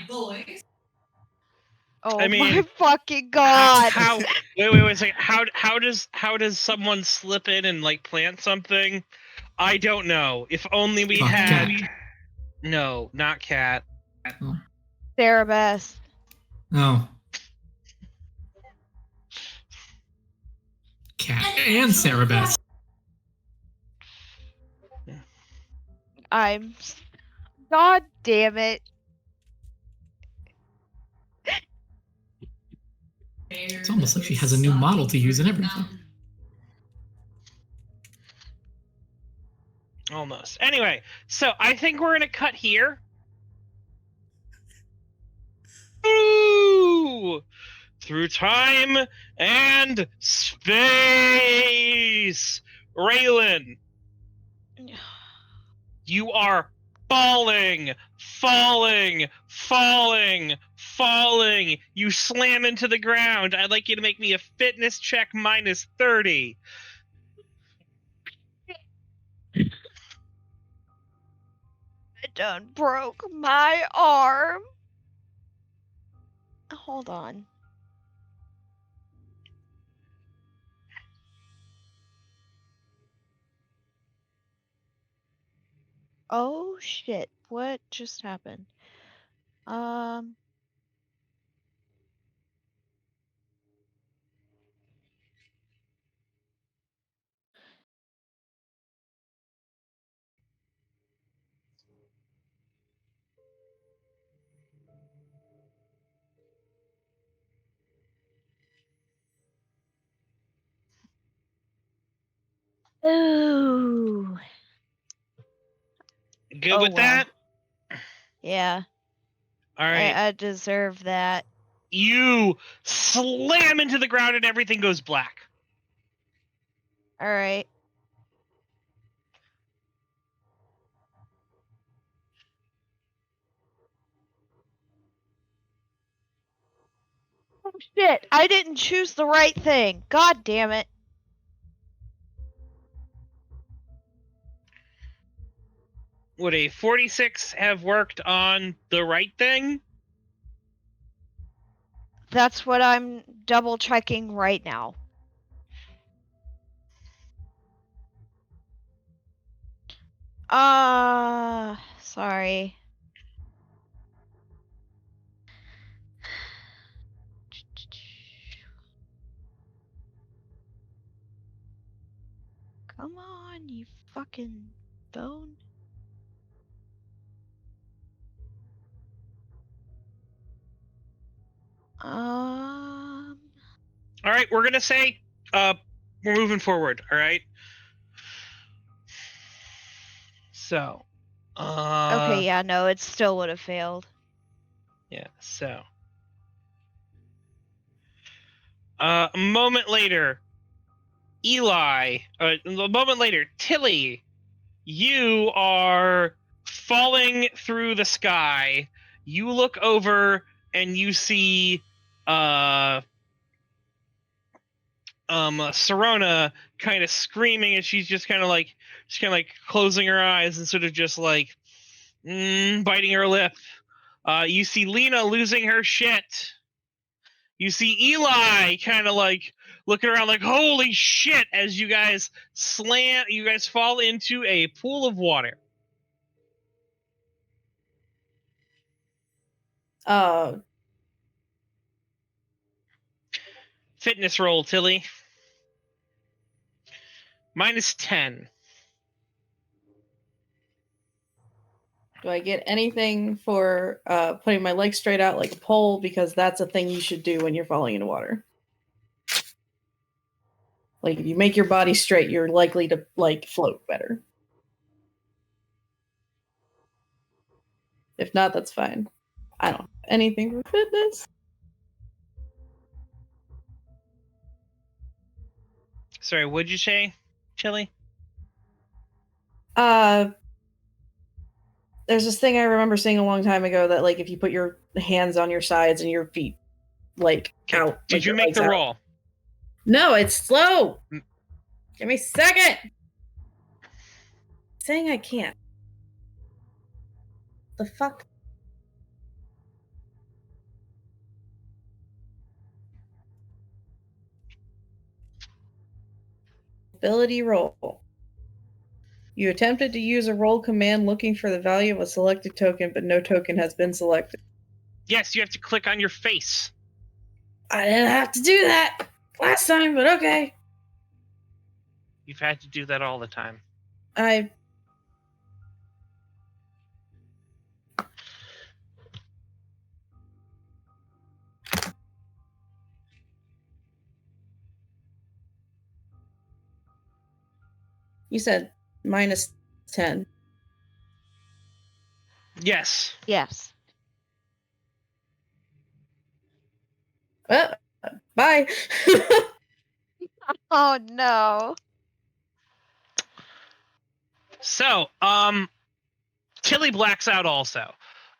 Oh, I mean, my fucking god! Wait a second. How does someone slip in and plant something? I don't know. If only we had. Cat. No, not Cat. Oh. Sara Bess. No. Cat and Sara Bess. God damn it. It's almost like she has a new model to use and everything. Almost. Anyway, so I think we're gonna cut here. Ooh! Through time and space! Reylen! You are falling! You slam into the ground. I'd like you to make me a fitness check -30. I done broke my arm. Hold on. Oh shit, what just happened? Good Oh, with well. that? Yeah, All right. I deserve that. You slam into the ground and everything goes black. All right. Oh, shit, I didn't choose the right thing. God damn it. Would a 46 have worked on the right thing? That's what I'm double checking right now. Sorry. Come on, you fucking phone. All right, we're gonna say we're moving forward. All right. So. Okay, yeah, no, it still would have failed. Yeah. So. A moment later, Eli. A moment later, Tilly. You are falling through the sky. You look over and you see Serona kind of screaming, and she's just kind of like closing her eyes and sort of just like biting her lip. You see Lena losing her shit. You see Eli kind of like looking around like, holy shit, as you guys fall into a pool of water. Fitness roll, Tilly. -10. Do I get anything for putting my legs straight out like a pole? Because that's a thing you should do when you're falling into water. Like, if you make your body straight, you're likely to, like, float better. If not, that's fine. I don't have anything for fitness. Sorry, what'd you say, Tilly? There's this thing I remember seeing a long time ago that, like, if you put your hands on your sides and your feet, like, out. Did like you your make legs the out. roll? No, it's slow! Give me a second! Saying I can't. The fuck? Ability roll. You attempted to use a roll command looking for the value of a selected token, but no token has been selected. Yes, you have to click on your face. I didn't have to do that last time, but okay. You've had to do that all the time. You said -10. Yes. Yes. Well, bye. Oh no. So, Tilly blacks out also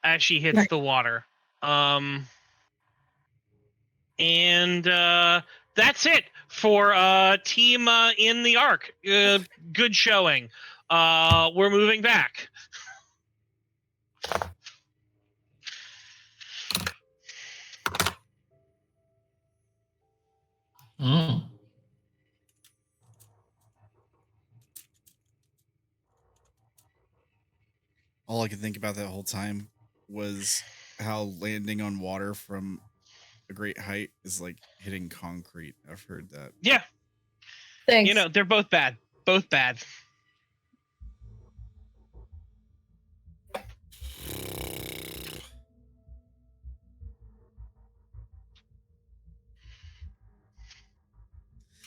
as she hits the water. And that's it for team in the Ark. Good showing. We're moving back. Oh. All I could think about that whole time was how landing on water from a great height is like hitting concrete. I've heard that. Yeah. Thanks. You know, they're both bad. Both bad.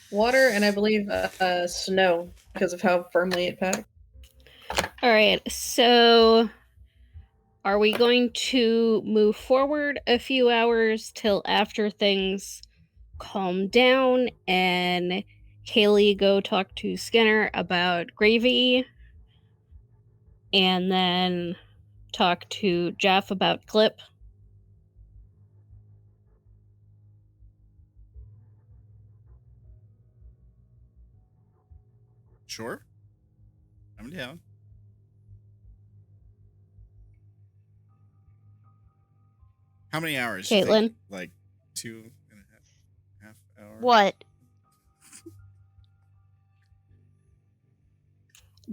Water and I believe snow because of how firmly it packed. All right, so are we going to move forward a few hours till after things calm down and Haley go talk to Skinner about Gravy and then talk to Jeff about Clip? Sure. I'm down. How many hours? you think? Caitlin? Like 2.5 hours? What?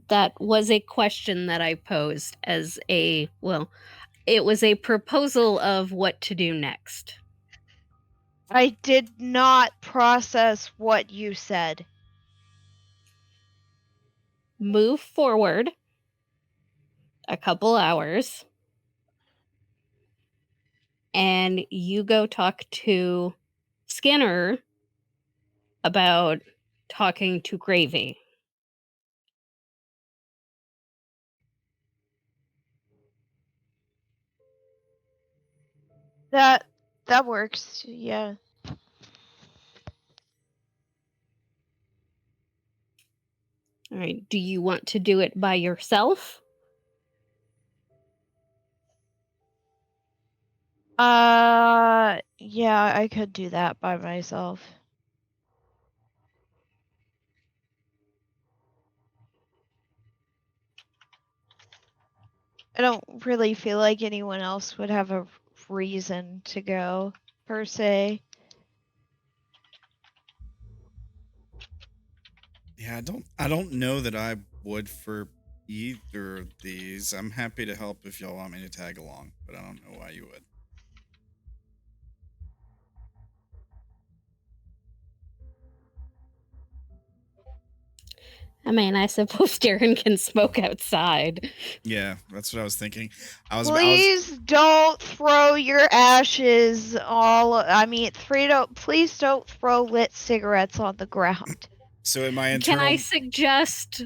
That was a question that I posed as it was a proposal of what to do next. I did not process what you said. Move forward a couple hours and you go talk to Skinner about talking to Gravy. That works. Yeah. All right. Do you want to do it by yourself? Yeah, I could do that by myself. I don't really feel like anyone else would have a reason to go, per se. Yeah, I don't know that I would for either of these. I'm happy to help if y'all want me to tag along, but I don't know why you would. I mean, I suppose Darren can smoke outside. Yeah, that's what I was thinking. Please don't throw your ashes please don't throw lit cigarettes on the ground. So in my Can I suggest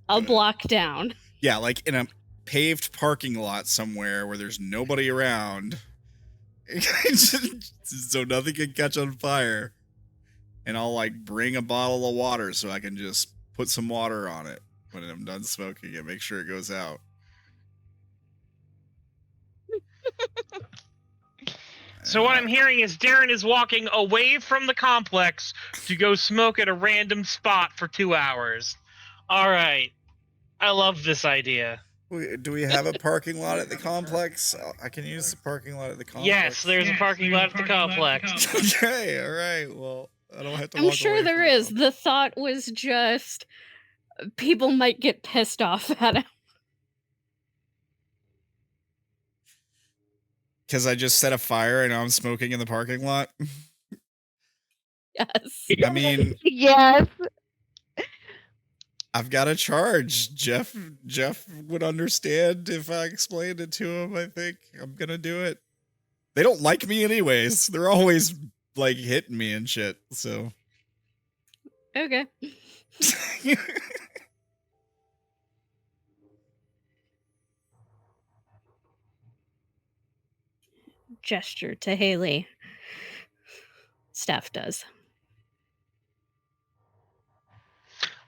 a block down? Yeah, like in a paved parking lot somewhere where there's nobody around. So nothing can catch on fire. And I'll like bring a bottle of water so I can just put some water on it when I'm done smoking and make sure it goes out. So what I'm hearing is Darren is walking away from the complex to go smoke at a random spot for 2 hours. All right. I love this idea. Do we have a parking lot at the complex? I can use the parking lot at the complex. Yes, there's a parking lot at the complex. Okay, all right. Well, I don't have to. I'm sure there is. The thought was just people might get pissed off at him. Because I just set a fire and now I'm smoking in the parking lot? Yes. I mean... Yes. I've got a charge. Jeff would understand if I explained it to him, I think. I'm gonna do it. They don't like me anyways. They're always, like, hitting me and shit, so... Okay. Gesture to Haley. Steph does.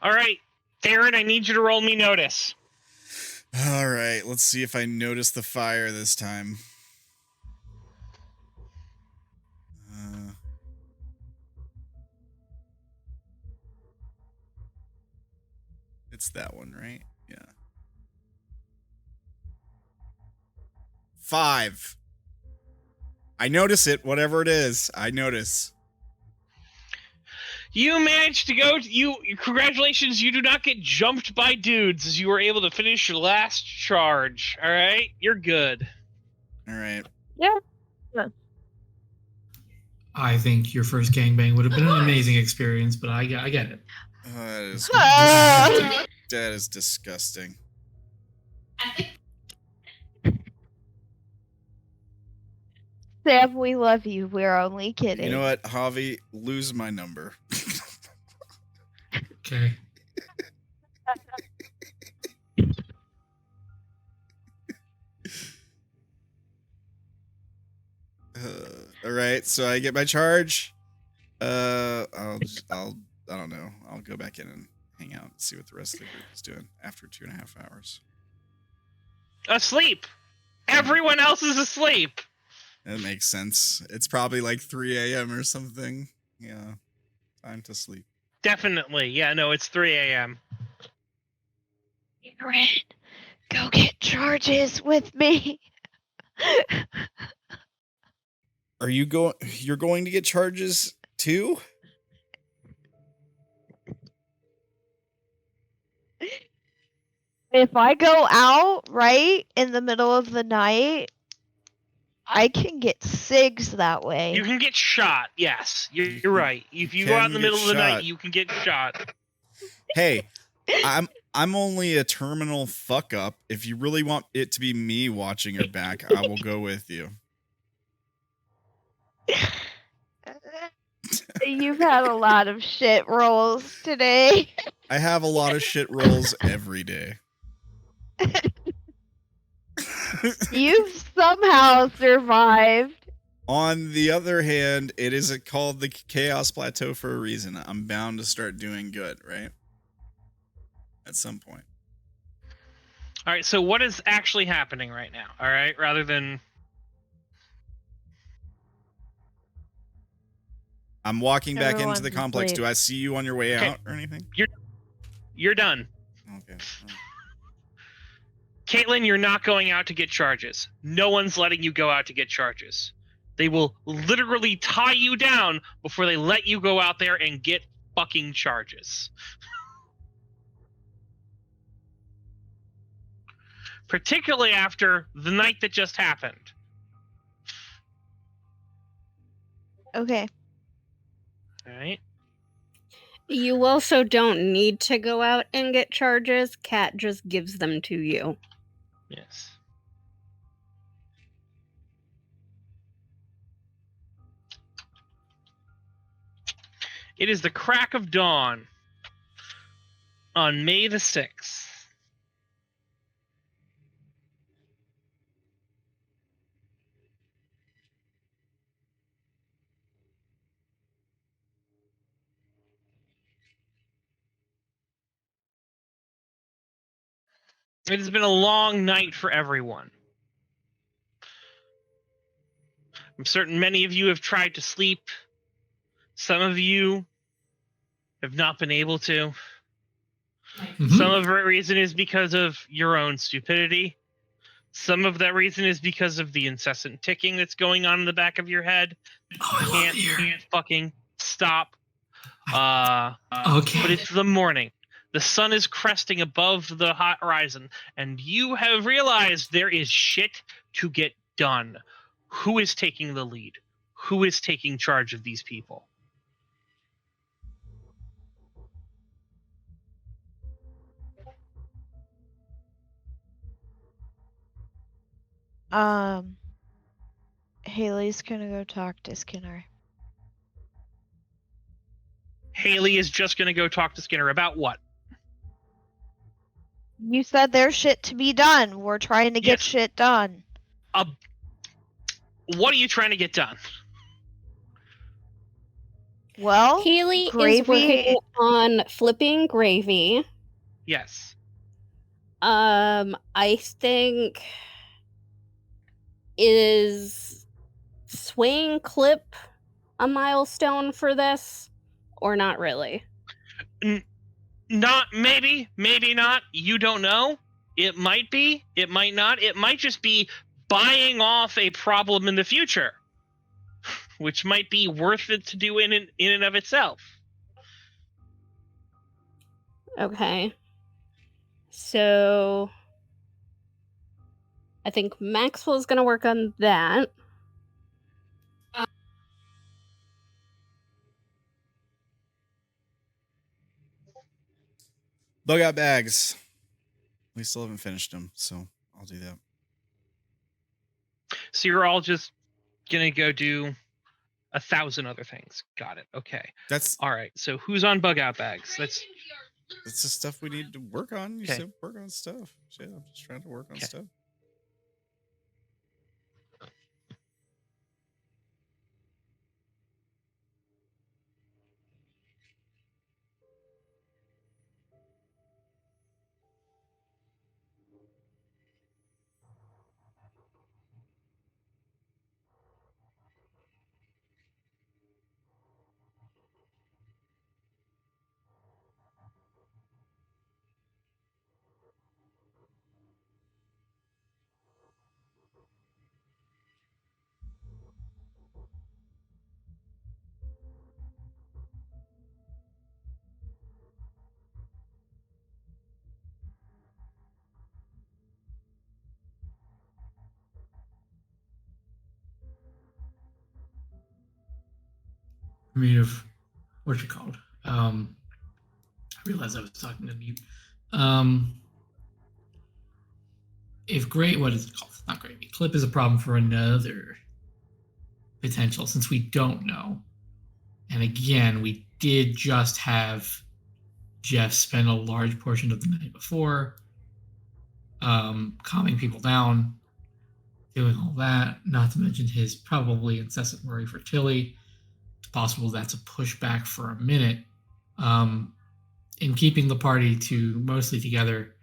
All right, Darren, I need you to roll me notice. All right, let's see if I notice the fire this time. It's that one, right? Yeah. 5. I notice it, whatever it is. I notice. You managed to go. Congratulations! You do not get jumped by dudes as you were able to finish your last charge. All right, you're good. All right. Yeah. I think your first gangbang would have been an amazing experience, but I get it. That is disgusting. Sam, we love you. We're only kidding. You know what, Javi? Lose my number. Okay. All right, so I get my charge. I don't know. I'll go back in and hang out and see what the rest of the group is doing after 2.5 hours. Asleep. Everyone else is asleep. That makes sense. It's probably like 3 a.m. or something. Yeah, time to sleep. Definitely. Yeah, no, it's 3 a.m. Darren, go get charges with me. Are you going? You're going to get charges too? If I go out right in the middle of the night, I can get SIGs that way. You can get shot. Yes, you're right. If you go out in the can get middle of the night, shot. you can get shot. Hey, I'm only a terminal fuck up. If you really want it to be me watching your back, I will go with you. You've had a lot of shit rolls today. I have a lot of shit rolls every day. You've somehow survived. On the other hand, it is called the Chaos Plateau for a reason. I'm bound to start doing good, right? At some point. All right, so what is actually happening right now? All right, rather than... I'm walking back into the Everyone's complex. asleep. Do I see you on your way Okay. out or anything? You're done. Okay. Caitlin, you're not going out to get charges. No one's letting you go out to get charges. They will literally tie you down before they let you go out there and get fucking charges. Particularly after the night that just happened. Okay. All right. You also don't need to go out and get charges. Cat just gives them to you. Yes. It is the crack of dawn on May the 6th. It has been a long night for everyone. I'm certain many of you have tried to sleep. Some of you have not been able to. Some of the reason is because of your own stupidity. Some of that reason is because of the incessant ticking that's going on in the back of your head. Can't fucking stop. Okay. But it's the morning. The sun is cresting above the horizon, and you have realized there is shit to get done. Who is taking the lead? Who is taking charge of these people? Haley's gonna go talk to Skinner. Haley is just going to go talk to Skinner about what? You said there's shit to be done. We're trying to get Yes. shit done. What are you trying to get done? Well, Haley gravy. is working on flipping gravy. Yes. I think is swaying clip a milestone for this, or not really? Not maybe, maybe not. You don't know. It might be. It might not. It might just be buying off a problem in the future, which might be worth it to do in and of itself. Okay. So I think Maxwell's gonna work on that. Bug out bags. We still haven't finished them, so I'll do that. So you're all just gonna go do 1,000 other things. Got it. Okay. That's All right. So who's on bug out bags? the stuff we need to work on. You Okay. said work on stuff. Shit, I'm just trying to work on Okay. stuff. I mean, if what's it called? I realized I was talking to mute. If what is it called? Not gravy. Clip is a problem for another potential, since we don't know. And again, we did just have Jeff spend a large portion of the night before calming people down, doing all that, not to mention his probably incessant worry for Tilly. It's possible that's a pushback for a minute. In keeping the party to mostly together,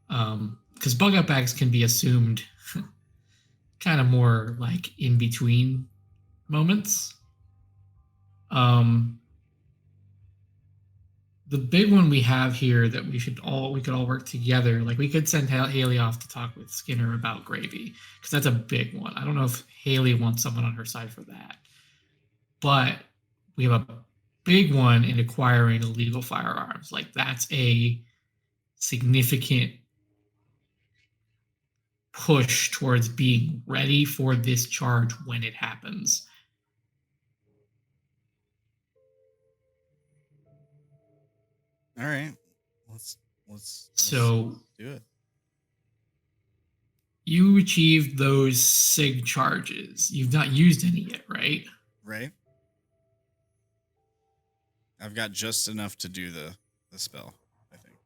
because bug out bags can be assumed kind of more like in between moments. The big one we have here that we could all work together. Like we could send Haley off to talk with Skinner about gravy, because that's a big one. I don't know if Haley wants someone on her side for that, but we have a big one in acquiring illegal firearms. Like that's a significant push towards being ready for this charge when it happens. All right, let's do it. You achieved those SIG charges. You've not used any yet, right? Right. I've got just enough to do the spell, I think.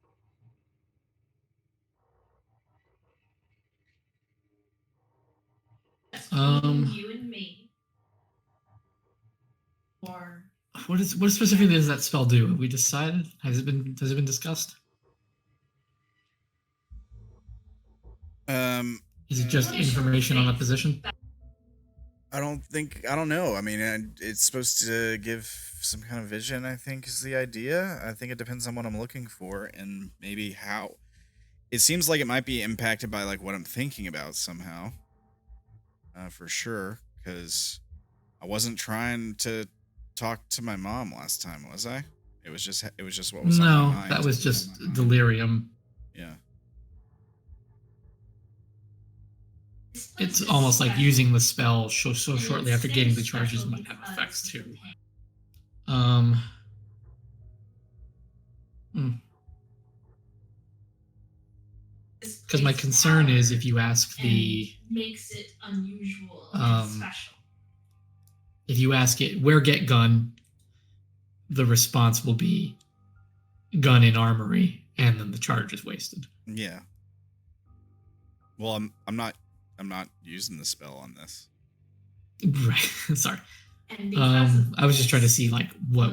You and me. Or what specifically does that spell do? Have we decided? Has it been discussed? Is it just information on a position? I don't know. I mean, it's supposed to give some kind of vision, I think, is the idea. I think it depends on what I'm looking for and maybe how. It seems like it might be impacted by like what I'm thinking about somehow. For sure, because I wasn't trying to talk to my mom last time, was I? It was just what was on my mind. No, that was just delirium. Yeah. It's almost like using the spell so shortly after getting the charges might have effects too. Because my concern is if you ask the makes it unusual and special. If you ask it where get gun, the response will be gun in armory, and then the charge is wasted. Yeah. Well, I'm not using the spell on this. Right. Sorry. I was just trying to see like what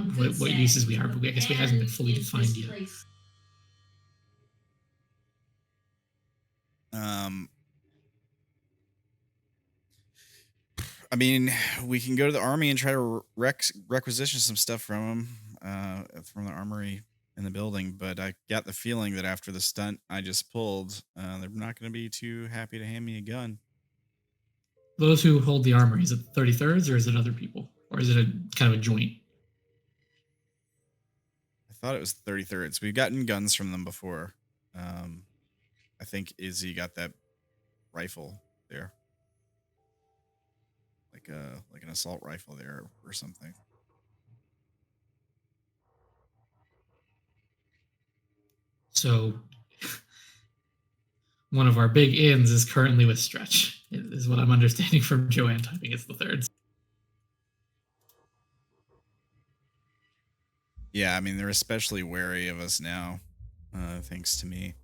uses we are, but I guess we hasn't been fully defined yet. I mean, we can go to the army and try to requisition some stuff from them, from the armory in the building, but I got the feeling that after the stunt I just pulled, they're not going to be too happy to hand me a gun. Those who hold the armory, is it 33rds or is it other people? Or is it a kind of a joint? I thought it was 33rds. We've gotten guns from them before. I think Izzy got that rifle there. Like an assault rifle there or something. So one of our big ins is currently with Stretch, is what I'm understanding from Joanne typing it's the thirds. Yeah, I mean, they're especially wary of us now, thanks to me.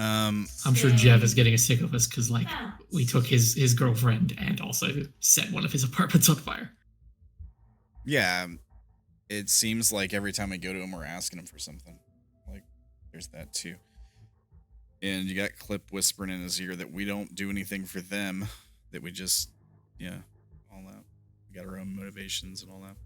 I'm sure Jeff is getting sick of us because, like, we took his girlfriend and also set one of his apartments on fire. Yeah, it seems like every time I go to him, we're asking him for something. Like, there's that too. And you got Clip whispering in his ear that we don't do anything for them, that we just, all that. We got our own motivations and all that.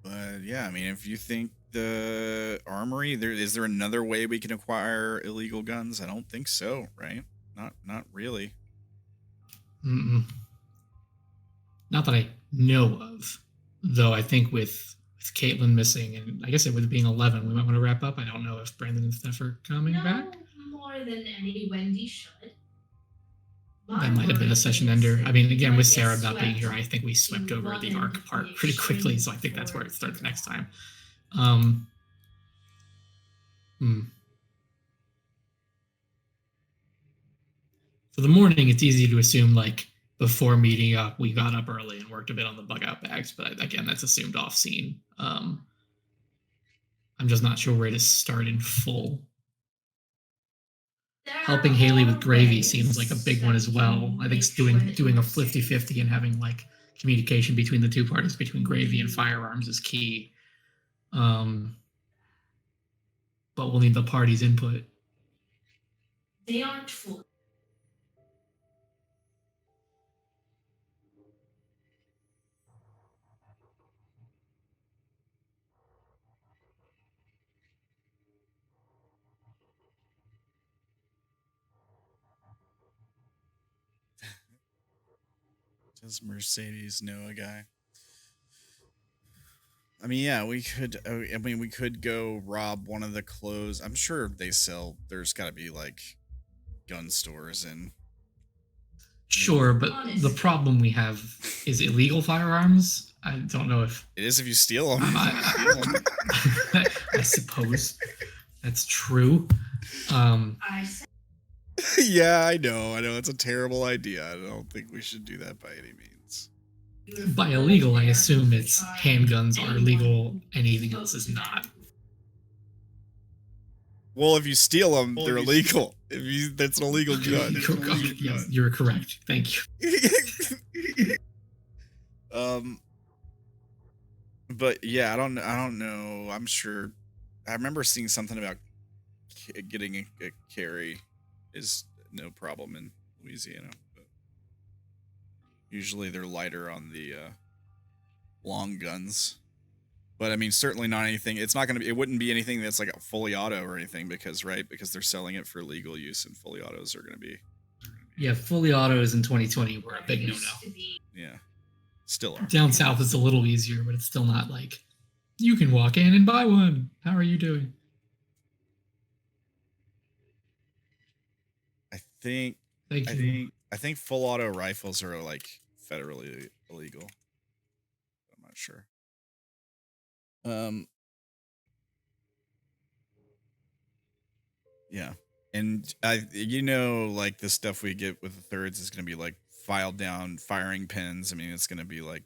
But yeah, I mean, if you think the armory, is there another way we can acquire illegal guns? I don't think so, right? Not really. Mm-mm. Not that I know of, though. I think with with Caitlin missing, and I guess it with being 11, we might want to wrap up. I don't know if Brandon and Steph are coming back. More than any Wendy should. That might have been a session ender. I mean, again, with Sarah not being here, I think we swept over the arc part pretty quickly, so I think that's where it starts next time. For the morning, it's easy to assume, like, before meeting up, we got up early and worked a bit on the bug out bags, but again, that's assumed off scene. I'm just not sure where to start in full. Helping Haley with gravy seems like a big one as well. I think doing a 50-50 and having like communication between the two parties, between gravy and firearms, is key. But we'll need the party's input. They aren't full. Does Mercedes know a guy? I mean, yeah, we could. I mean, we could go rob one of the clothes. I'm sure they sell. There's got to be like gun stores and. Sure, but the problem we have is illegal firearms. I don't know if it is if you steal them. I suppose that's true. Yeah, I know. It's a terrible idea. I don't think we should do that by any means. By illegal, I assume it's handguns are illegal, anything else is not. Well, if you steal them, they're illegal. That's an illegal gun. Yes, you're correct. Thank you. But yeah, I don't know. I'm sure. I remember seeing something about getting a carry is no problem in Louisiana. But usually they're lighter on the long guns. But I mean, certainly not anything. It's not going to be. It wouldn't be anything that's like a fully auto or anything because they're selling it for legal use, and fully autos are going to be. Yeah, fully autos in 2020 were a big no-no. Yeah, still are. Down south it's a little easier, but it's still not like you can walk in and buy one. How are you doing? I think full auto rifles are like federally illegal. I'm not sure. Yeah. And like the stuff we get with the thirds is going to be like filed down firing pins. I mean, it's going to be like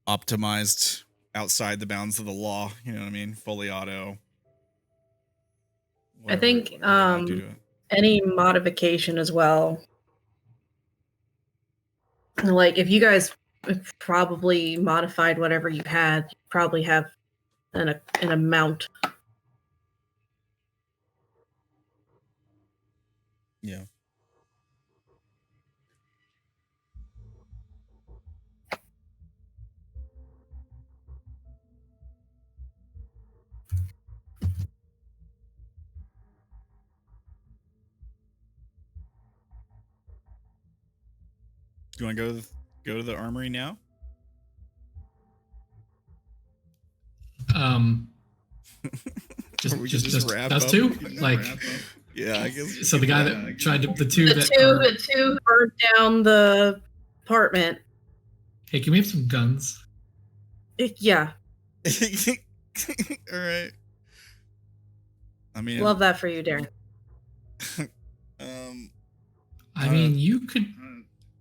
optimized outside the bounds of the law. You know what I mean? Fully auto. I think any modification as well. Like if you guys probably modified whatever you had, you probably have an amount. Yeah. Do you want to go to the armory now? Just wrap us up? two? Like, yeah, I guess. So the guy that tried to, the two burned down the apartment. Hey, can we have some guns? Yeah. All right. I mean, love that for you, Darren. I mean, you could.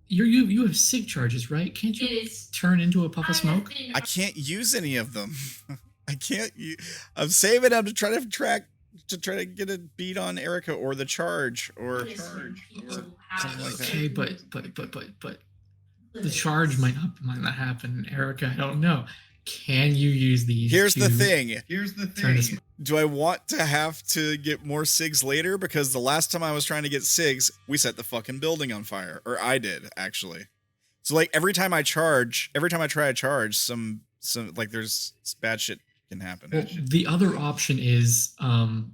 You have sig charges, right? Can't you turn into a puff of smoke? I can't use any of them. I can't. I'm saving them to try to get a beat on Erica or the charge or something like that. Okay, but the charge might not happen, Erica. I don't know. Can you use these? Here's the thing. Do I want to have to get more SIGs later? Because the last time I was trying to get SIGs, we set the fucking building on fire. Or I did, actually. So like every time I try to charge, some like there's bad shit can happen. Well, the other option is someone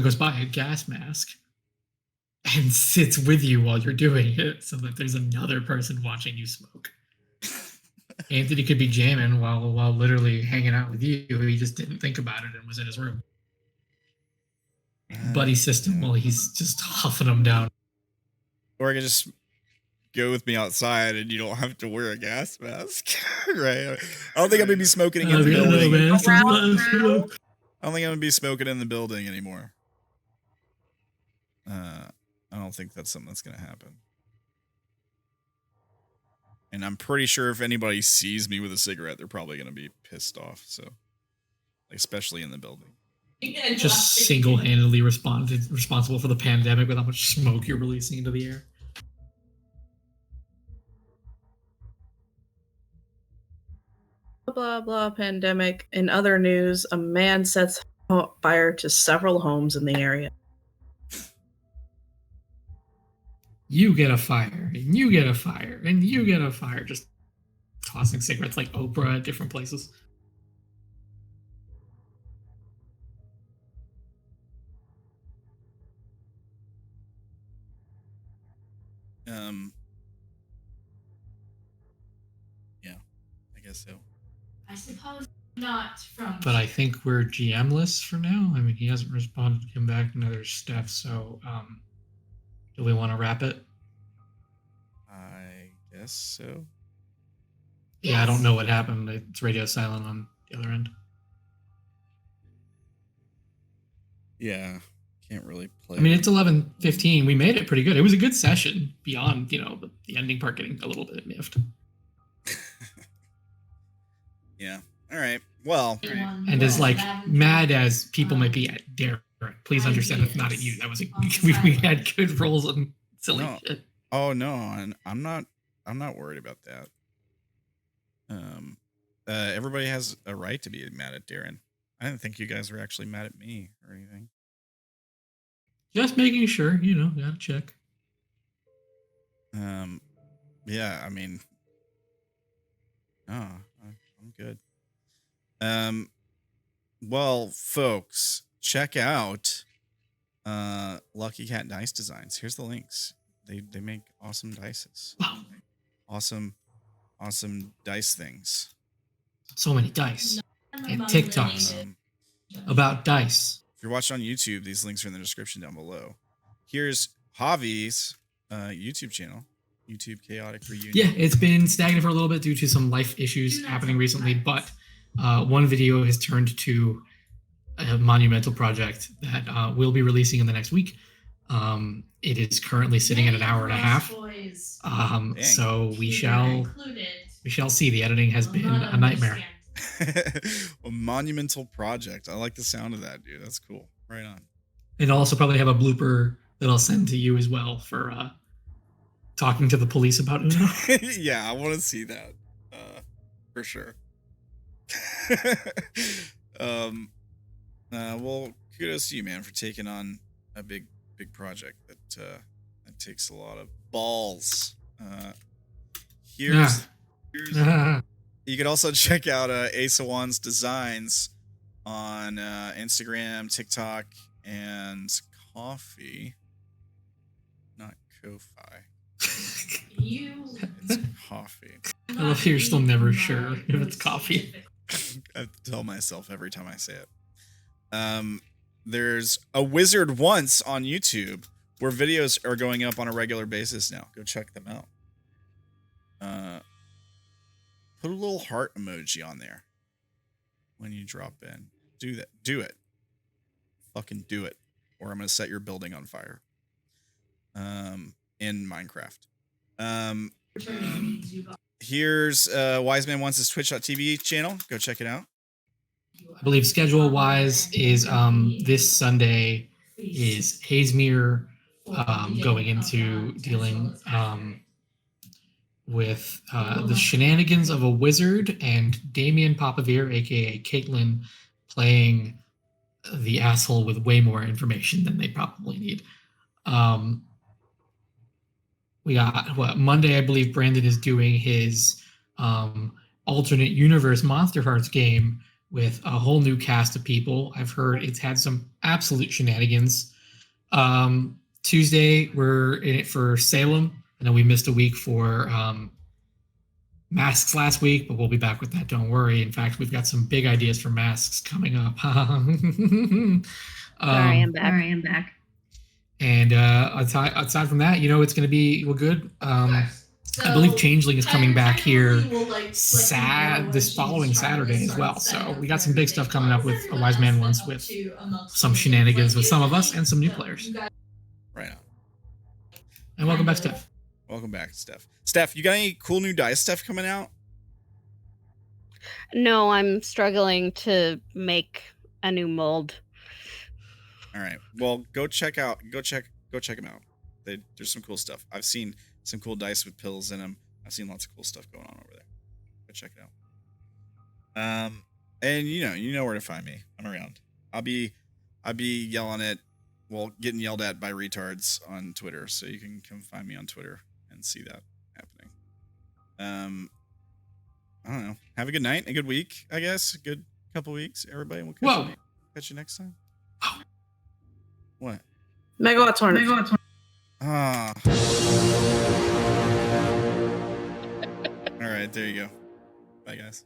goes by a gas mask and sits with you while you're doing it so that there's another person watching you smoke. Anthony could be jamming while literally hanging out with you. He just didn't think about it and was in his room. Buddy system while he's just huffing them down. Or I could just go with me outside and you don't have to wear a gas mask. Right? I don't think I'm going to be smoking in the building. I don't think I'm going to be smoking in the building anymore. I don't think that's something that's going to happen. And I'm pretty sure if anybody sees me with a cigarette, they're probably going to be pissed off. So, especially in the building. Just single-handedly responsible for the pandemic with how much smoke you're releasing into the air. Blah, blah, pandemic. In other news, a man sets fire to several homes in the area. You get a fire, and you get a fire, and you get a fire. Just tossing cigarettes like Oprah at different places. Yeah, I guess so. I suppose not from. But I think we're GM-less for now. I mean, he hasn't responded to come back, and there's Steph, so do we want to wrap it? I guess so. Yeah, I don't know what happened. It's radio silent on the other end. Yeah, can't really play. I mean, it's 11:15. We made it pretty good. It was a good session beyond, the ending part getting a little bit miffed. Yeah. All right. Well. And as mad as people might be at Darren, please understand it's not at you. That was we had good rolls and silly shit. Oh no, I'm not worried about that. Everybody has a right to be mad at Darren. I didn't think you guys were actually mad at me or anything. Just making sure, gotta check. Yeah, I mean, I'm good. Well, folks, check out Lucky Cat Dice Designs. Here's the links. They make awesome dices. Wow. Awesome dice things. So many dice. And TikToks about dice. If you're watching on YouTube, these links are in the description down below. Here's Javi's YouTube channel, YouTube ChaoticReunion. Yeah, it's been stagnant for a little bit due to some life issues happening recently, but one video has turned to a monumental project that we'll be releasing in the next week. It is currently sitting at an hour and a half. So we shall see. The editing has been a nightmare. A monumental project. I like the sound of that, dude. That's cool. Right on. And I'll also probably have a blooper that I'll send to you as well for talking to the police about Uno. Yeah, I want to see that. For sure. Well, kudos to you, man, for taking on a big project that takes a lot of balls. Here's you could also check out AceofWandsDesigns on Instagram, TikTok, and Coffee. Not Ko-Fi. It's Coffee. I love how you're still never sure if it's coffee. I have to tell myself every time I say it. There's AWiseManOnce on YouTube where videos are going up on a regular basis now. Go check them out. Put a little heart emoji on there when you drop in. Do that. Do it. Fucking do it. Or I'm going to set your building on fire. In Minecraft. Here's AWiseManOnce's Twitch.tv channel. Go check it out. I believe schedule-wise is this Sunday is Hazemere going into dealing with the shenanigans of a wizard and Damien Papavere, aka Caitlin, playing the asshole with way more information than they probably need. We got Monday, I believe Brandon is doing his alternate universe Monster Hearts game with a whole new cast of people. I've heard it's had some absolute shenanigans. Tuesday, we're in it for Salem. I know we missed a week for masks last week, but we'll be back with that. Don't worry. In fact, we've got some big ideas for masks coming up. Sorry, I'm back. And aside from that, it's going to be good. I believe Changeling is coming back here this following Saturday as well. So we got some big stuff coming up with AWiseManOnce, with some shenanigans with some of us and some new players. Right on. And welcome back, Steph. Welcome back, Steph. Steph, you got any cool new dice stuff coming out? No, I'm struggling to make a new mold. All right. Well, go check them out. There's some cool stuff. I've seen some cool dice with pills in them. I've seen lots of cool stuff going on over there. Go check it out. And you know where to find me. I'm around. I'll be getting yelled at by retards on Twitter, so you can come find me on Twitter and see that happening. I don't know. Have a good night, a good week, I guess. A good couple weeks, everybody. We'll catch you next time. What? Megawatt Torrent. Ah. All right, there you go. Bye, guys.